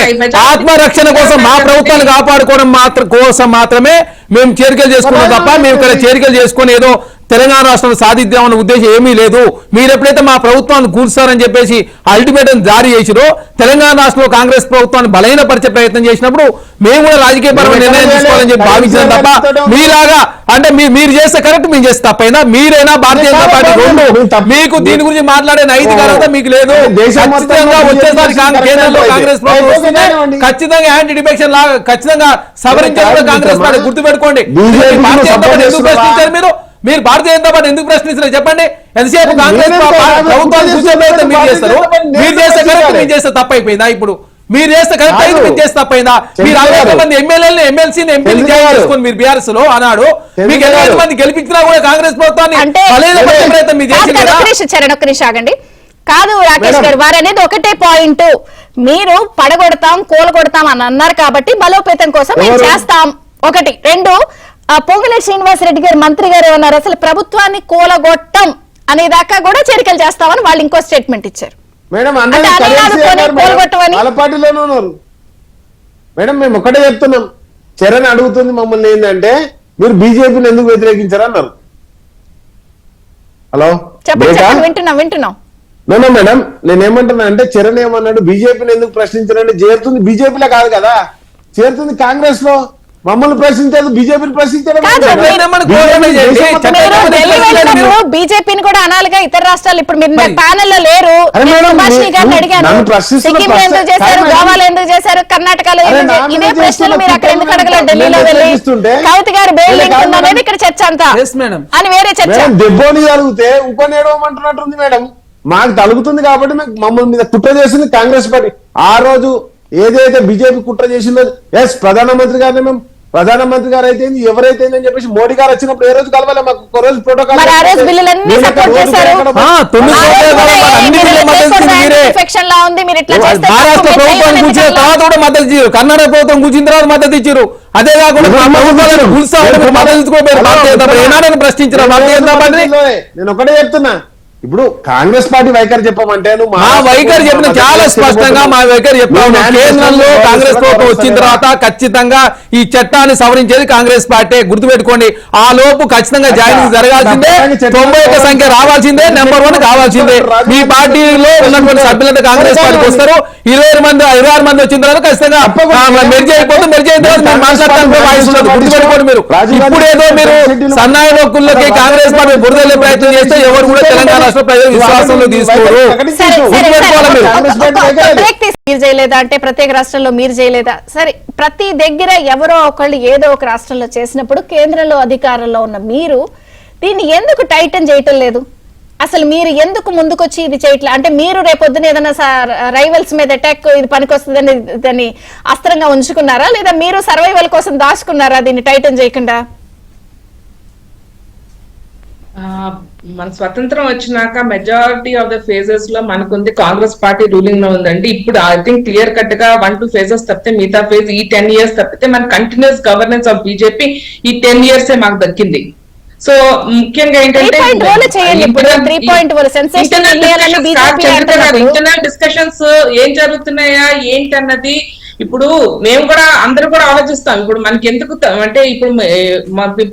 ఆత్మరక్షణ కోసం మా ప్రభుత్వాన్ని కాపాడుకోవడం కోసం మాత్రమే మేము చేరికలు చేసుకున్నాం తప్ప మేము ఇక్కడ చేరికలు చేసుకుని ఏదో తెలంగాణ రాష్ట్రం సాధిద్దామన్న ఉద్దేశం ఏమీ లేదు. మీరు ఎప్పుడైతే మా ప్రభుత్వాన్ని కూర్చారని చెప్పేసి అల్టిమేటం జారీ చేసిరో, తెలంగాణ రాష్ట్రంలో కాంగ్రెస్ ప్రభుత్వాన్ని బలహీనపరిచే ప్రయత్నం చేసినప్పుడు మేము కూడా రాజకీయపరమైన నిర్ణయం తీసుకోవాలని చెప్పి భావించాం తప్ప మీలాగా అంటే మీరు చేస్తే కరెక్ట్, మేము చేస్తే తప్పైనా మీరైనా భారతీయ జనతా పార్టీ రెండు మీకు దీని గురించి మాట్లాడే నైతికత మీకు లేదు. ఖచ్చితంగా వచ్చేసారి కేంద్రంలో కాంగ్రెస్ ప్రభుత్వం వస్తుంది, ఖచ్చితంగా యాంటీ డిఫెక్షన్ లాగా ఖచ్చితంగా సవరించారు కాంగ్రెస్ పార్టీ. గుర్తుపెట్టుకోండి, భారతీయ జనతా పార్టీ ఎందుకు ప్రశ్నించారు మీరు భారతీయ జనతా పార్టీ ఎందుకు ప్రశ్నించారు చెప్పండి? ఎంతసేపు కాంగ్రెస్ ప్రభుత్వాన్ని కూర్చే ప్రయత్నం మీరు చేస్తారు. మీరు చేస్తే కరెక్ట్, మీరు చేస్తే తప్పైపోయిందా? ఇప్పుడు మీరు చేస్తే కరెక్ట్ అయితే మీరు చేస్తే తప్పైందా? మీరు 60 మంది ఎమ్మెల్యేలను ఎమ్మెల్సీని ఎంపీలు చేసుకొని మీరు బీఆర్ఎస్ లో అన్నాడు, మీకు 25 మంది గెలిపించినా కూడా కాంగ్రెస్ ప్రభుత్వాన్ని ప్రయత్నం మీరు చేసి ఆగండి. కాదు రాకేష్ గారు, వారు అనేది ఒకటే పాయింట్, మీరు పడగొడతాం కూలగొడతాం అని అన్నారు కాబట్టి బలోపేతం కోసం మేము చేస్తాం. ఒకటి. రెండు, పొంగులేటి శ్రీనివాసరెడ్డి గారు మంత్రి గారు ఏమన్నారు, అసలు ప్రభుత్వాన్ని కూలగొట్టం అనేదాకా కూడా చేరికలు చేస్తామని వాళ్ళు ఇంకో స్టేట్మెంట్ ఇచ్చారు. మేడం వాళ్ళ పార్టీలోనే ఉన్నారు మేడం. మేము ఒకటే చెప్తున్నాం, చరణ్ అడుగుతుంది మమ్మల్ని ఏంటంటే మీరు బీజేపీని ఎందుకు వ్యతిరేకించారు అన్నారు. హలో చెప్పండి, వింటున్నాం. మేడం నేనేమంటున్నా అంటే చరణ్ ఏమన్నాడు, బీజేపీని ఎందుకు ప్రశ్నించారంటే చేరుతుంది బీజేపీలో కాదు కదా, చేరుతుంది కాంగ్రెస్ లో. మమ్మల్ని ప్రశ్నించారు, బీజేపీని ప్రశ్నించారు. బీజేపీని కూడా అనాలిగా ఇతర రాష్ట్రాలు. ఇప్పుడు మీరు ప్యానెల్ లో లేరు, గారిని అడిగాను సిక్కిం లో ఎందుకు చేశారు, గోవాలో ఎందుకు చేశారు, కర్ణాటకలో ఇదే ప్రశ్నలు మీరు అక్కడ ఎందుకు అడగలేదు? ఢిల్లీలో వెళ్ళి కవిత గారు బెయిలింగ్ ఉందనేది ఇక్కడ చర్చ అంతా అని వేరే చర్చ. దెబ్బని అడిగితే ఇంకొని ఏడవమంటున్నట్టుంది మేడం. మాకు తలుగుతుంది కాబట్టి మమ్మల్ని మీద కుట్ర చేసింది కాంగ్రెస్ పార్టీ. ఆ రోజు ఏదైతే బీజేపీ కుట్ర చేసిందో, ఎస్ ప్రధానమంత్రి గారిని మేము ప్రధానమంత్రి గారు అయితే ఎవరైతే అని చెప్పేసి మోడీ గారు వచ్చినప్పుడు ఏ రోజు కలవాలి, మాకు ఒక రోజు ప్రోటోకాల్ మద్దతు ఇచ్చారు, కర్ణాటక ప్రభుత్వం కూర్చిన తర్వాత మద్దతు ఇచ్చారు. అదే కాకుండా మద్దతు ప్రశ్నించారు భారతీయ జనతా పార్టీ. నేను ఒకటే చెప్తున్నా, ఇప్పుడు కాంగ్రెస్ పార్టీ వైఖరి చెప్పమంటే మా వైఖరి చెప్పిన చాలా స్పష్టంగా మా వైఖరి చెప్పాము. కేంద్రంలో కాంగ్రెస్ ప్రభుత్వం వచ్చిన తర్వాత ఖచ్చితంగా ఈ చట్టాన్ని సవరించేది కాంగ్రెస్ పార్టీ. గుర్తుపెట్టుకోండి, ఆ లోపు ఖచ్చితంగా జాయినింగ్ జరగాల్సిందే, 91 సంఖ్య రావాల్సిందే, నెంబర్ 1 కావాల్సిందే. మీ పార్టీలో ఉన్నటువంటి సభ్యులంతా కాంగ్రెస్ పార్టీకి వస్తారు. 26 మంది వచ్చిన తర్వాత ఖచ్చితంగా మెర్జ్ అయిపోతుంది. మెర్జ్ అయిన తర్వాత మీరు మాట్లాడటానికి వాయిస్తున్నారు. గుర్తుపెట్టుకోండి, మీరు ఇప్పుడేదో మీరు సన్నాయి నొక్కుల్లోకి కాంగ్రెస్ పార్టీ బురదలే ప్రయత్నం చేస్తే ఎవరు కూడా తెలంగాణ రాష్ట్ర ప్రజలు విశ్వాసంలో తీసుకోరు. మీరు చేయలేదా అంటే ప్రత్యేక రాష్ట్రంలో మీరు చేయలేదా? సరే, ప్రతి దగ్గర ఎవరో ఒకళ్ళు ఏదో ఒక రాష్ట్రంలో చేసినప్పుడు కేంద్రంలో అధికారంలో ఉన్న మీరు దీన్ని ఎందుకు టైటన్ చేయటం లేదు? అసలు మీరు ఎందుకు ముందుకొచ్చి ఇది చేయట్లేదు? అంటే మీరు రేపొద్దున ఏదైనా రైవల్స్ మీద అటాక్ ఇది పనికొస్తుందని దాన్ని అస్త్రంగా ఉంచుకున్నారా, లేదా మీరు సర్వైవల్ కోసం దాచుకున్నారా దీన్ని టైటన్ చేయకుండా? మన స్వతంత్రం వచ్చినాక మెజారిటీ ఆఫ్ ద ఫేజెస్ లో మనకుంది కాంగ్రెస్ పార్టీ రూలింగ్ లో ఉందండి. ఇప్పుడు ఐ థింక్ క్లియర్ కట్ గా 1-2 ఫేజెస్ తప్పితే మిగతా ఫేజ్ ఈ 10 years తప్పితే మన కంటిన్యూస్ గవర్నెన్స్ ఆఫ్ బీజేపీ ఈ 10 years మాకు దక్కింది. సో ముఖ్యంగా ఏంటంటే ఇంటర్నల్ డిస్కషన్స్ ఏం జరుగుతున్నాయా ఏంటి అన్నది ఇప్పుడు మేము కూడా అందరూ కూడా ఆలోచిస్తాం. ఇప్పుడు మనకి ఎందుకు అంటే ఇప్పుడు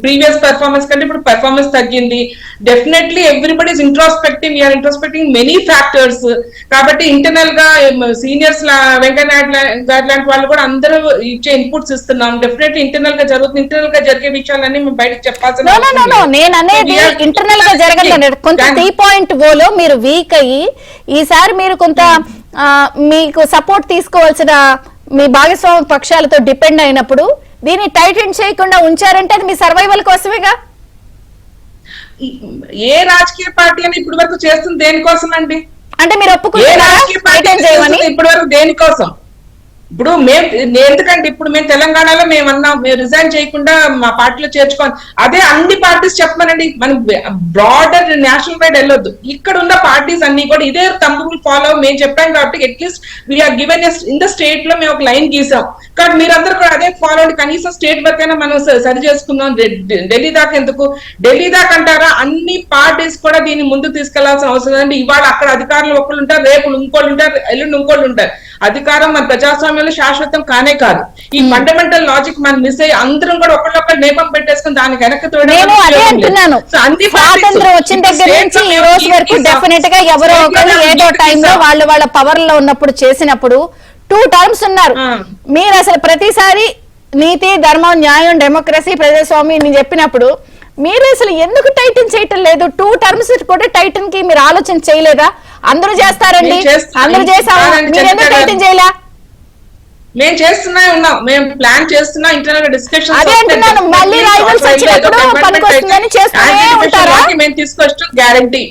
ప్రీవియస్ పెర్ఫార్మెన్స్ కంటే ఇప్పుడు పెర్ఫార్మెన్స్ తగ్గింది. Definitely everybody is introspecting, we are introspecting many factors. కాబట్టి ఇంటర్నల్ గా సీనియర్స్ వెంకయ్యనాయుడు గారు లాంటి వాళ్ళు కూడా అందరూ ఇచ్చే ఇన్పుట్స్ ఇస్తున్నాం. డెఫినెట్లీ ఇంటర్నల్ గా జరుగుతుంది. ఇంటర్నల్ గా జరిగే విషయాలన్నీ మేము బయటకు చెప్పాల్సిన నేను అనేది ఇంటర్నల్ గా జరగలేదు. కొంత 3.0 లో మీరు వీక్ అయ్యి ఈసారి మీరు కొంత మీకు సపోర్ట్ తీసుకోవాల్సిన మీ భాగస్వామ్య పక్షాలతో డిపెండ్ అయినప్పుడు దీన్ని టైటన్ చేయకుండా ఉంచారంటే అది మీ సర్వైవల్ కోసమేగా. ఏ రాజకీయ పార్టీ అని ఇప్పటి వరకు చేస్తుంది దేనికోసం అండి? అంటే మీరు ఒప్పుకుంటారా టైటన్ చేయమని? ఇప్పటి వరకు దేనికోసం? ఇప్పుడు ఎందుకంటే ఇప్పుడు మేము తెలంగాణలో మేము అన్నాం మేము రిజైన్ చేయకుండా మా పార్టీలో చేర్చుకోవాలి. అదే అన్ని పార్టీస్ చెప్పమనండి, మనం బ్రాడర్ నేషనల్ వైడ్ వెళ్ళొద్దు. ఇక్కడ ఉన్న పార్టీస్ అన్ని కూడా ఇదే తంబుల్ ఫాలో మేము చెప్పాం కాబట్టి at least we are given in the state లో మేము ఒక లైన్ గీసాం. కాబట్టి మీరందరూ కూడా అదే ఫాలో అండి. కనీసం స్టేట్ వరకైనా మనం సరి చేసుకుందాం. ఢిల్లీ దాకా ఎందుకు? ఢిల్లీ దాకా అంటారా? అన్ని పార్టీస్ కూడా దీన్ని ముందుకు తీసుకెళ్లాల్సిన అవసరం అండి. ఇవాళ అక్కడ అధికారులు ఒకళ్ళు ఉంటారు, రేపు ఇంకోళ్ళు ఉంటారు, ఎల్లుండి ఇంకోళ్ళు ఉంటారు. అధికారం మన ప్రజాస్వామ్యంలో శాశ్వతం కానే కాదు. ఈ ఫండమెంటల్ లాజిక్ మనం మిస్ అయ్యి అందరం కూడా ఒకళ్ళొక్కరు నేపం పెట్టేసుకుని దానికి వెనక్కి స్వాతంత్రం వచ్చిన దగ్గర నుంచి ఈ రోజు వరకు డెఫినెట్ గా ఎవరో ఒకరు ఏదో టైంలో వాళ్ళ పవర్ లో ఉన్నప్పుడు చేసినప్పుడు 2 terms ఉన్నారు. మీరు అసలు ప్రతిసారి నీతి, ధర్మం, న్యాయం, డెమోక్రసీ, ప్రజాస్వామ్యం నేను చెప్పినప్పుడు మీరు అసలు ఎందుకు టైటన్ చేయటం లేదు? 2 terms కూడా టైటన్ కి మీరు ఆలోచన చేయలేదా? అందరూ చేస్తారండి, అందరూ చేసాము, మీరు ఎందుకు టైటన్ చేయలే? మేము చేస్తున్నా ఉన్నాం, మేము ప్లాన్ చేస్తున్నా, ఇంటర్నల్ డిస్కషన్ మేము తీసుకొస్తాం గ్యారంటీ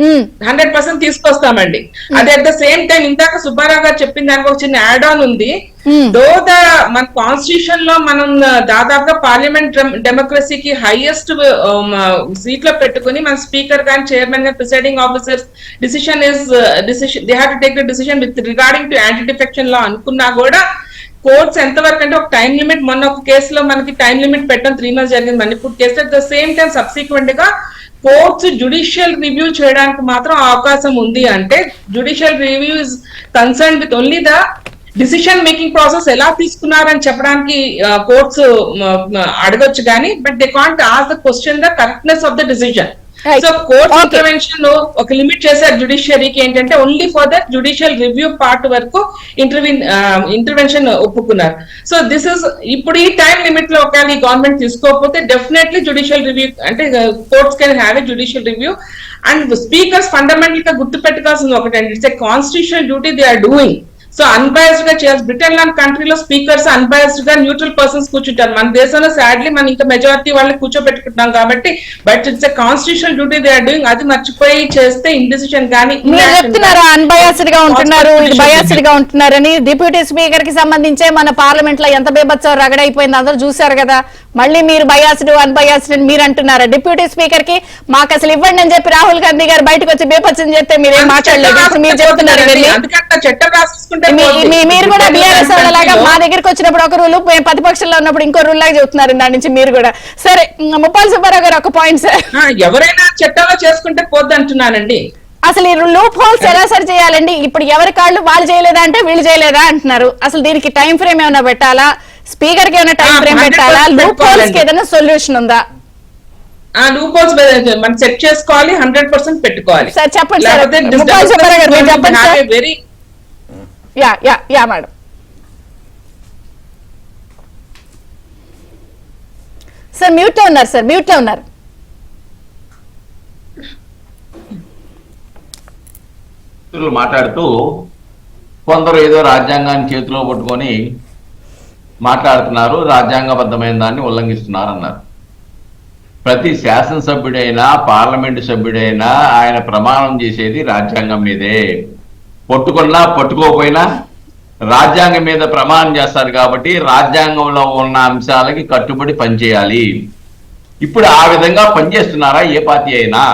100% తీసుకొస్తామండి. అది అట్ ద సేమ్ టైం ఇందాక సుబ్బారావు గారు చెప్పిన దానికి ఒక చిన్న యాడ్ ఆన్ ఉంది. మన కాన్స్టిట్యూషన్ లో మనం దాదాపుగా పార్లమెంట్ డెమోక్రసీకి హైయెస్ట్ సీట్ లో పెట్టుకుని మన స్పీకర్ గాని చైర్మన్ గాని presiding officers decision they have to take the decision with regarding to anti defection law అనుకున్నా కూడా కోర్ట్స్ ఎంతవరకు అంటే ఒక టైం లిమిట్, మొన్న ఒక కేసులో మనకి టైం లిమిట్ పెట్టడం 3 months జరిగింది Manipur case. At the same time subsequent గా కోర్ట్స్ జ్యుడిషియల్ రివ్యూ చేయడానికి మాత్రం అవకాశం ఉంది. అంటే judicial review is concern with only the decision making process ఎలా తీసుకున్నారని చెప్పడానికి కోర్ట్స్ అడగొచ్చు కానీ but they can't ask the question the correctness of the decision. So court intervention ఒక లిమిట్ చేశారు జ్యుడిషియరీకి ఏంటంటే only for the judicial review part వరకు intervention ఒప్పుకున్నారు. సో దిస్ ఇస్ ఇప్పుడు ఈ టైం లిమిట్ లో ఒకవేళ ఈ గవర్నమెంట్ తీసుకోకపోతే డెఫినెట్లీ జ్యుడిషియల్ రివ్యూ అంటే courts can have a judicial review. And speakers fundamental గా గుర్తు పెట్టుకోవాల్సింది ఒకటండి, it's a constitutional duty they are doing. So unbiased గా చేయాలి. బ్రిటన్ లాంటి కంట్రీలో స్పీకర్స్ అన్బయాస్డ్ గా న్యూట్రల్ పర్సన్స్ కూర్చుంటారు. మన దేశంలో సాడ్లీ మనం ఇంకా మెజారిటీ వాళ్ళని కూర్చోబెట్టుకుంటాం కాబట్టి but it's a constitutional duty they are doing. అది మర్చిపోయి చేస్తే ఇండిసిషన్ కానీ అన్బయాస్డ్ గా ఉంటున్నారు, బయాస్డ్ గా ఉంటున్నారని డిప్యూటీ స్పీకర్ కి సంబంధించే మన పార్లమెంట్ లో ఎంత బేబత్సం రగడైపోయింది అందరూ చూశారు కదా. మళ్ళీ మీరు బయాస్డ్ అన్బయాస్డ్ అని మీరు అంటున్నారా? డిప్యూటీ స్పీకర్ కి మాకు అసలు ఇవ్వండి అని చెప్పి రాహుల్ గాంధీ గారు బయటకు వచ్చి బేపచ్చం చేస్తే మీరేం మాట్లాడలేదు. మీరు చెప్తున్నారు మీరు కూడా బీఆర్ఎస్ లాగా మా దగ్గరికి వచ్చినప్పుడు ఒక రూల్, ప్రతిపక్షంలో ఉన్నప్పుడు ఇంకో రూల్ లాగా చెప్తున్నారు దాని నుంచి మీరు కూడా. సరే, ముప్పాల సుబ్బారావు గారు ఒక పాయింట్ సార్, ఎవరైనా చట్టంలో చేసుకుంటే పోద్దు అంటున్నానండి. అసలు ఈ లూప్ హోల్స్ ఎలా సరి చేయాలండి? ఇప్పుడు ఎవరి కాళ్ళు వాళ్ళు చేయలేదా అంటే వీళ్ళు చేయలేదా అంటున్నారు. అసలు దీనికి టైం ఫ్రేమ్ ఏమైనా పెట్టాలా? స్పీకర్ కి ఏమైనా టైం ఫ్రేమ్ పెట్టాలా? లూప్ హోల్స్ కి ఏదైనా సొల్యూషన్ ఉందా? ఆ లూప్ హోల్స్ మనం సెట్ చేసుకోవాలి, 100% పెట్టుకోవాలి. సార్ చెప్పండి సార్, ముప్పాల సుబ్బారావు గారు మీరు చెప్పండి sir. Yeah madam. Sir mute లో ఉన్నారు, సార్ మ్యూట్ లో ఉన్నారు. మిత్రులు మాట్లాడుతూ కొందరు ఏదో రాజ్యాంగాన్ని చేతిలో పట్టుకొని మాట్లాడుతున్నారు, రాజ్యాంగబద్ధమైన దాన్ని ఉల్లంఘిస్తున్నారు అన్నారు. ప్రతి శాసనసభ్యుడైనా పార్లమెంటు సభ్యుడైనా ఆయన ప్రమాణం చేసేది రాజ్యాంగం మీదే. పట్టుకున్నా పట్టుకోకపోయినా రాజ్యాంగం మీద ప్రమాణం చేస్తారు కాబట్టి రాజ్యాంగంలో ఉన్న అంశాలకి కట్టుబడి పనిచేయాలి. ఇప్పుడు ఆ విధంగా పనిచేస్తున్నారా ఏ పార్టీ అయినా?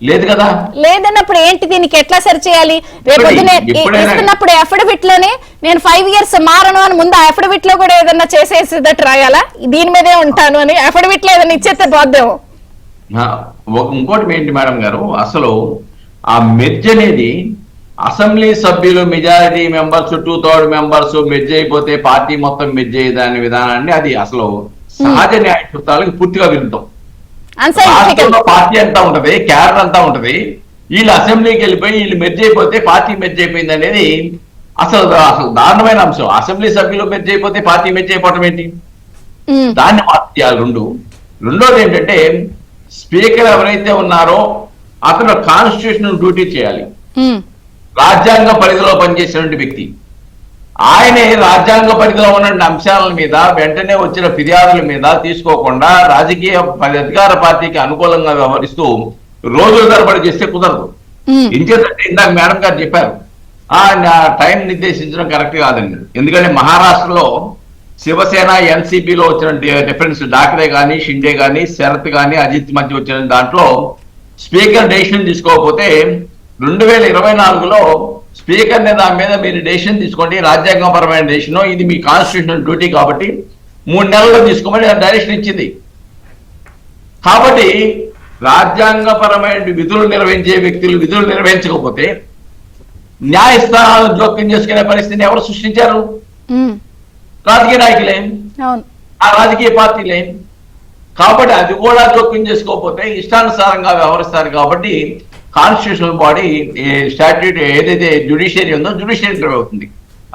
లేదు కదా. లేదన్నప్పుడు ఏంటి, దీనికి ఎట్లా సరి చేయాలి? రేపు ఇస్తున్నప్పుడు అఫిడవిట్ లోనే నేను 5 years మారను అని ముందు ఆ అఫిడవిట్ లో కూడా ఏదన్నా చేసేసేదట్టు రాయాలా? దీని మీదే ఉంటాను అని అఫిడవిట్ లో ఏదైనా ఇచ్చేస్తే పోద్దేమో. ఇంకోటి ఏంటి మేడం గారు, అసలు ఆ మెర్జ్ అనేది అసెంబ్లీ సభ్యులు మెజారిటీ మెంబర్స్ 2/3 మెంబర్స్ మెర్జ్ అయిపోతే పార్టీ మొత్తం మెర్జ్ అయ్యేదాని విధానాన్ని అది అసలు సహజ న్యాయ సూత్రాలకు పూర్తిగా విరుద్ధం. పార్టీ అంతా ఉంటది, క్యాడర్ అంతా ఉంటది, వీళ్ళు అసెంబ్లీకి వెళ్ళిపోయి వీళ్ళు మెర్జ్ అయిపోతే పార్టీ మెర్జ్ అయిపోయింది అనేది అసలు దారుణమైన అంశం. అసెంబ్లీ సభ్యులు మెర్జ్ అయిపోతే పార్టీ మెర్జ్ అయిపోవటం ఏంటి? దాన్ని మార్పు చేయాలి. రెండోది ఏంటంటే స్పీకర్ ఎవరైతే ఉన్నారో అతను కాన్స్టిట్యూషనల్ డ్యూటీ చేయాలి. రాజ్యాంగ పరిధిలో పనిచేసినటువంటి వ్యక్తి ఆయనే రాజ్యాంగ పరిధిలో ఉన్న అంశాల మీద వెంటనే వచ్చిన ఫిర్యాదుల మీద తీసుకోకుండా రాజకీయ అధికార పార్టీకి అనుకూలంగా వ్యవహరిస్తూ రోజుల తరబడి చేస్తే కుదరదు. ఇంకేంటంటే ఇందాక మేడం గారు చెప్పారు, టైం నిర్దేశించడం కరెక్ట్ కాదండి. ఎందుకంటే మహారాష్ట్రలో శివసేన ఎన్సీపీలో వచ్చిన డిఫరెన్స్, డాక్రే కానీ షిండే కానీ శరత్ కానీ అజిత్ మధ్య వచ్చిన దాంట్లో స్పీకర్ డెసిషన్ తీసుకోకపోతే 2024లో స్పీకర్ దాని మీద మీరు డెసిషన్ తీసుకోండి, రాజ్యాంగపరమైన డెసిషన్, ఇది మీ కాన్స్టిట్యూషనల్ డ్యూటీ కాబట్టి 3 నెలల్లో తీసుకోమని డైరెక్షన్ ఇచ్చింది. కాబట్టి రాజ్యాంగపరమైన విధులు నిర్వహించే వ్యక్తులు విధులు నిర్వహించకపోతే న్యాయస్థానాలను జోక్యం చేసుకునే పరిస్థితిని ఎవరు సృష్టించారు? రాజకీయ నాయకులే, ఆ రాజకీయ పార్టీలే. కాబట్టి అది కూడా జోక్యం చేసుకోకపోతే ఇష్టానుసారంగా వ్యవహరిస్తారు. కాబట్టి కాన్స్టిట్యూషనల్ బాడీ స్టాట్యూట్ ఏదైతే జ్యుడిషియరీ ఉందో జ్యుడిషియరీ అవుతుంది.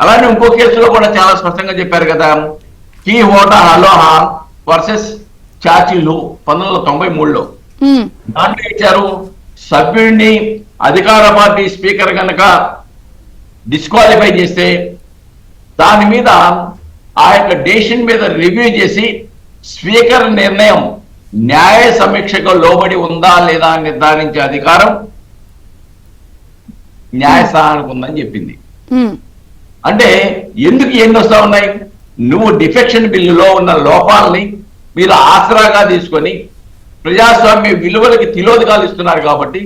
అలానే ఇంకో కేసులో కూడా చాలా స్పష్టంగా చెప్పారు కదా, కీ హోటా అలోహా వర్సెస్ చాచీలు 1993లో దాంట్లో ఇచ్చారు, సభ్యుడిని అధికార పార్టీ స్పీకర్ కనుక డిస్క్వాలిఫై చేస్తే దాని మీద ఆ యొక్క డెసిషన్ మీద రివ్యూ చేసి స్పీకర్ నిర్ణయం న్యాయ సమీక్షకు లోబడి ఉందా లేదా అని నిర్ధారించే అధికారం న్యాయస్థానానికి ఉందని చెప్పింది. అంటే ఎందుకు ఎన్ని వస్తా ఉన్నాయి? నువ్వు డిఫెక్షన్ బిల్లులో ఉన్న లోపాలని మీరు ఆసరాగా తీసుకొని ప్రజాస్వామ్య విలువలకి తిలోదకాలు ఇస్తున్నారు కాబట్టి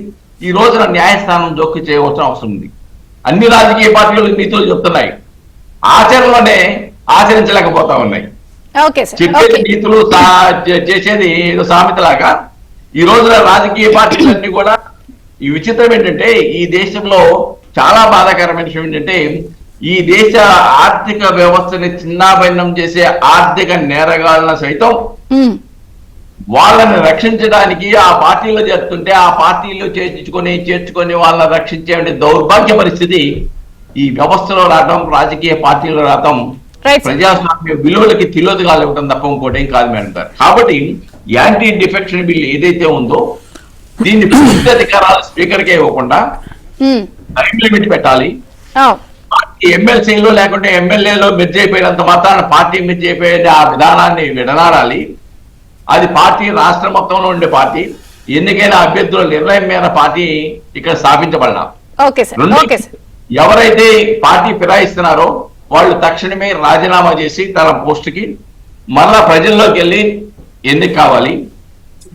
ఈ రోజున న్యాయస్థానం జోక్యం చేయవలసిన అవసరం ఉంది. అన్ని రాజకీయ పార్టీలు నీతులు చెప్తున్నాయి, ఆచరణలోనే ఆచరించలేకపోతా ఉన్నాయి. చెప్పేది నీతులు చేసేది ఏదో సామెతలాగా ఈ రోజున రాజకీయ పార్టీలన్నీ కూడా. ఈ విచిత్రం ఏంటంటే ఈ దేశంలో చాలా బాధాకరమైన విషయం ఏంటంటే ఈ దేశ ఆర్థిక వ్యవస్థని చిన్నాభిన్నం చేసే ఆర్థిక నేరగాళ్ళను సైతం వాళ్ళని రక్షించడానికి ఆ పార్టీలో చేస్తుంటే ఆ పార్టీలో చేర్చుకొని వాళ్ళని రక్షించే దౌర్భాగ్య పరిస్థితి ఈ వ్యవస్థలో రావడం, రాజకీయ పార్టీలో రావడం ప్రజాస్వామ్య విలువలకి తిలోదకాలు ఇవ్వడం తప్ప ఇంకోటి ఏం కాదు మేడం గారు. కాబట్టి యాంటీ డిఫెక్షన్ బిల్ ఏదైతే ఉందో దీన్ని పూర్తి అధికారాలు స్పీకర్కే ఇవ్వకుండా టైం లిమిట్ పెట్టాలి. ఎమ్మెల్సీలో లేకుంటే ఎమ్మెల్యేలో మెర్జ్ అయిపోయినంత మాత్రాన పార్టీ మెర్జ్ అయిపోయే ఆ విధానాన్ని విడనాడాలి. అది పార్టీ రాష్ట్ర మొత్తంలో ఉండే పార్టీ, ఎన్నికైన అభ్యర్థుల నిర్ణయం మీద పార్టీ ఇక్కడ స్థాపించబడాలి. ఎవరైతే పార్టీ ఫిరాయిస్తున్నారో వాళ్ళు తక్షణమే రాజీనామా చేసి తన పోస్టుకి మళ్ళా ప్రజల్లోకి వెళ్ళి ఎన్నిక కావాలి.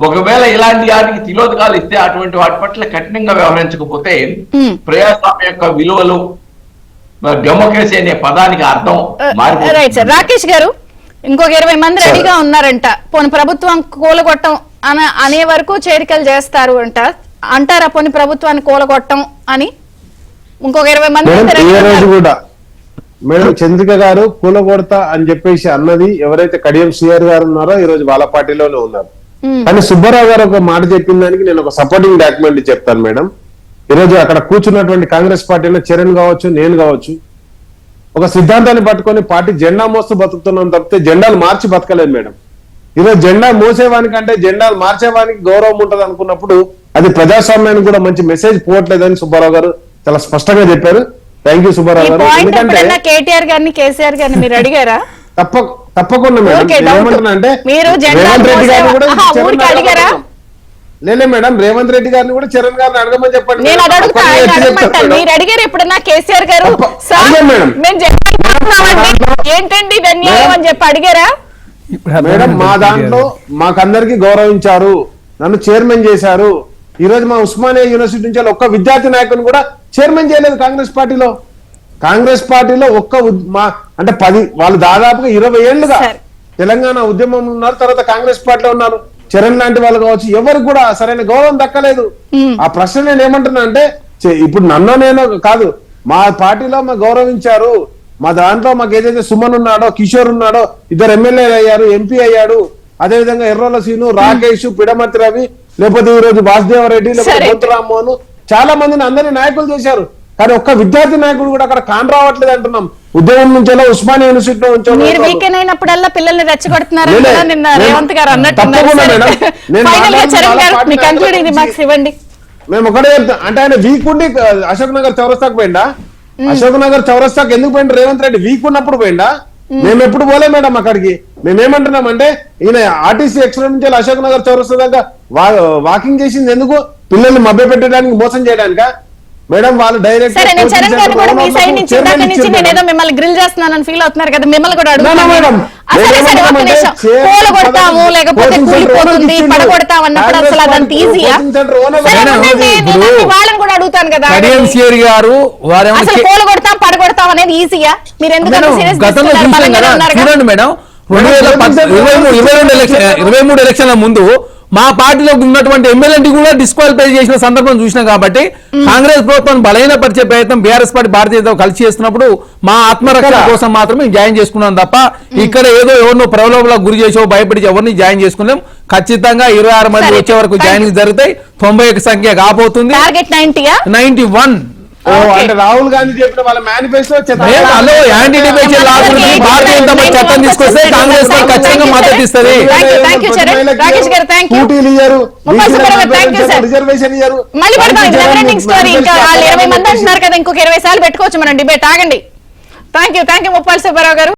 ఒకవేళ ఇలాంటి వాటికి తిలోదకాలు ఇస్తే అటువంటి వాటి పట్ల కఠినంగా వ్యవహరించకపోతే ప్రజాస్వామ్య యొక్క విలువలు, డెమోక్రసీ అనే పదానికి అర్థం మారిపోతుంది. రాకేష్ గారు, ఇంకొక 20 మంది రెడీగా ఉన్నారంట, పోనీ ప్రభుత్వం కూలగొట్టం అనే వరకు చేరికలు చేస్తారు అంటారా? పోనీ ప్రభుత్వాన్ని కూలగొట్టం అని ఇంకొక 20 మంది మేడం చంద్రిక గారు కూలగొడతా అని చెప్పేసి అన్నది ఎవరైతే కడియం సిఆర్ గారు ఉన్నారో ఈ రోజు వాళ్ళ పార్టీలోనే ఉన్నారు. కానీ సుబ్బారావు గారు ఒక మాట చెప్పిన దానికి నేను ఒక సపోర్టింగ్ డాక్యుమెంట్ చెప్తాను మేడం. ఈరోజు అక్కడ కూర్చున్నటువంటి కాంగ్రెస్ పార్టీలో చరణ్ కావచ్చు, నేను కావచ్చు, ఒక సిద్ధాంతాన్ని పట్టుకొని పార్టీ జెండా మోస్తూ బతుకుతున్నాం తప్పితే జెండాలు మార్చి బతకలేదు మేడం. ఈరోజు జెండా మోసేవానికంటే జెండాలు మార్చేవానికి గౌరవం ఉంటది అనుకున్నప్పుడు అది ప్రజాస్వామ్యానికి కూడా మంచి మెసేజ్ పోవట్లేదని సుబ్బారావు గారు చాలా స్పష్టంగా చెప్పారు. థ్యాంక్ యూ ఈ సుబ్బారావు గారు. పాయింట్ ఎందుకంటే ఎప్పుడైనా కేటీఆర్ గారిని కేసీఆర్ గారిని మీరు అడిగారా? తప్పకుండా మేడం. Okay, doubt. ఏమంటున్నా అంటే మీరు జెండా రేవంత్ రెడ్డి గారిని కూడా ఆహా, చరణ్ ఊరికి గారిని అడిగారా? అడగమన్నాం. లేలే మేడం, రేవంత్ రెడ్డి గారిని కూడా చరణ్ గారిని అడగమని చెప్పండి. నేను అది అడుగుతా, ఒక్కరిని ఆయన ఎత్తి చెప్తారు అడగమంటాను. మేడం. మీరు అడిగారు ఎప్పుడన్నా కేసీఆర్ గారు సార్ అడిగాం మేడం. మేము జెండా ఇస్తున్నామండి, ఏంటండి ఇది అన్యాయం అని చెప్పి అడిగారా? ఇప్పుడు మేడం మా దాంట్లో మాకందరికి గౌరవించారు, నన్ను చైర్మన్ చేశారు. ఈ రోజు మా ఉస్మానియా యూనివర్సిటీ నుంచి ఒక్క విద్యార్థి నాయకుని కూడా చైర్మన్ చేయలేదు కాంగ్రెస్ పార్టీలో. కాంగ్రెస్ పార్టీలో అంటే 10 వాళ్ళు దాదాపుగా 20 ఏళ్లుగా సరే. తెలంగాణ ఉద్యమం ఉన్నారు, తర్వాత కాంగ్రెస్ పార్టీలో ఉన్నారు. చరణ్ లాంటి వాళ్ళు కావచ్చు, ఎవరికి కూడా సరైన గౌరవం దక్కలేదు. ఆ ప్రశ్న నేను ఏమంటున్నా అంటే ఇప్పుడు నన్ను నేను కాదు, మా పార్టీలో మాకు గౌరవించారు. మా దాంట్లో మాకు ఏదైతే సుమన్ ఉన్నాడో, కిషోర్ ఉన్నాడో, 2 ఎమ్మెల్యేలు అయ్యారు, ఎంపీ అయ్యాడు. అదేవిధంగా ఎర్రోల సీను, రాకేష్, పిడమర్తి రవి, లేకపోతే ఈ రోజు వాసుదేవరెడ్డి, లేకపోతే సరే. బొంతు రామ్మోహన్, చాలా మందిని అందరినీ నాయకులు చేశారు. కానీ ఒక్క విద్యార్థి నాయకుడు కూడా అక్కడ కాన్ రావట్లేదు అంటున్నాం. ఉద్యమం నుంచో ఉస్మానియా యూనివర్సిటీలో మీరు వీకెండ్ అయినప్పుడల్లా పిల్లల్ని రెచ్చగొడుతున్నారు లేలే. కదా, నిన్న నేను- రేవంత్ గారు అన్నట్టున్నారు. తప్పకుండా సరే. మేడం. నేను ఫైనల్ గా మాట్లాడిన చరణ్ వాళ్ళ గారు పార్టీ మీ కంక్లూడింగ్ నాయకుల రిమార్క్స్ గురించి ఇవ్వండి. మేము ఒకటే చెప్తాం అంటే ఆయన వీక్ ఉండి అశోక్ నగర్ చౌరస్తాకు పోయిండా? అశోక్ నగర్ చౌరస్తాకు ఎందుకు పోయిండు రేవంత్ రెడ్డి? వీక్ ఉన్నప్పుడు పోయిండా? మేము ఎప్పుడు పోలే మేడం అక్కడికి. మేమేమంటున్నాం అంటే ఈయన ఆర్టీసీ ఎక్స్ప్రెస్ నుంచి అశోక్ నగర్ చౌరస్తా దాకా వాకింగ్ చేసింది ఎందుకు? పిల్లల్ని మభ్య పెట్టడానికి, మోసం చేయడానికా? మేడం వాళ్ళు డైరెక్ట్ సరే, నేను చరణ్ గారు కూడా మీ సైడ్ నుంచి ఇందాక నుంచి నేను ఏదో మిమ్మల్ని గ్రిల్ చేస్తున్నానని ఫీల్ అవుతున్నారు కదా, మిమ్మల్ని కూడా అడుగుతాను. మేడం, సరే సరే, ఒక్క నిమిషం. పూల కొడతాము లేకపోతే కూలిపోతుంది, పడగొడతాం అన్నప్పుడు అసలు అదంత ఈజీయా? సరే, ఉండండి, నేను అన్ని వాళ్ళని కూడా అడుగుతాను కదా. కడియం సిఆర్ గారు వారేమో అసలు పూల కొడతాం పడగొడతాం అనేది ఈజీయా? మీరు ఎందుకు మేడం, సీరియస్ గతంలో చూసాం కదా, చూడండి మేడం, 2023 ఎలక్షన్ల ముందు మా పార్టీలో ఉన్నటువంటి ఎమ్మెల్యేని కూడా డిస్క్వాలిఫై చేసిన సందర్భం చూసినాం. కాబట్టి కాంగ్రెస్ ప్రభుత్వం బలహీనపరిచే ప్రయత్నం బీఆర్ఎస్ పార్టీ భారతీయ జనతా కలిసి చేస్తున్నప్పుడు మా ఆత్మరక్షణ కోసం మాత్రమే జాయిన్ చేసుకున్నాం తప్ప ఇక్కడ ఏదో ఎవరినో ప్రలోభలకు గురి చేసో భయపడి ఎవరిని జాయిన్ చేసుకున్నాం. ఖచ్చితంగా 26 మంది వచ్చే వరకు జాయినింగ్ జరుగుతాయి. 91 సంఖ్య కాబోతుంది. టార్గెట్ 91. అంటే రాహుల్ గాంధీ చెప్పిన వాళ్ళ manifesto hello, anti defection law గురించి భారతీయ జనతా పార్టీ చట్టం తీసుకొస్తే కాంగ్రెస్ పార్టీ ఖచ్చితంగా మద్దతు ఇస్తుంది. Thank you, Charan. రాకేష్ గారు, thank you. రిజర్వేషన్ ఇయ్యారు. మళ్ళీ పెడతాం, ఇది నెవర్ ఎండింగ్ స్టోరీ. ఇంకా వాళ్ళు 20 మంది అంటున్నారు కదా, ఇంకొక 20 సార్లు పెట్టుకోవచ్చు మనం డిబేట్. ఆగండి. థ్యాంక్ యూ ముప్పాల సుబ్బారావు గారు.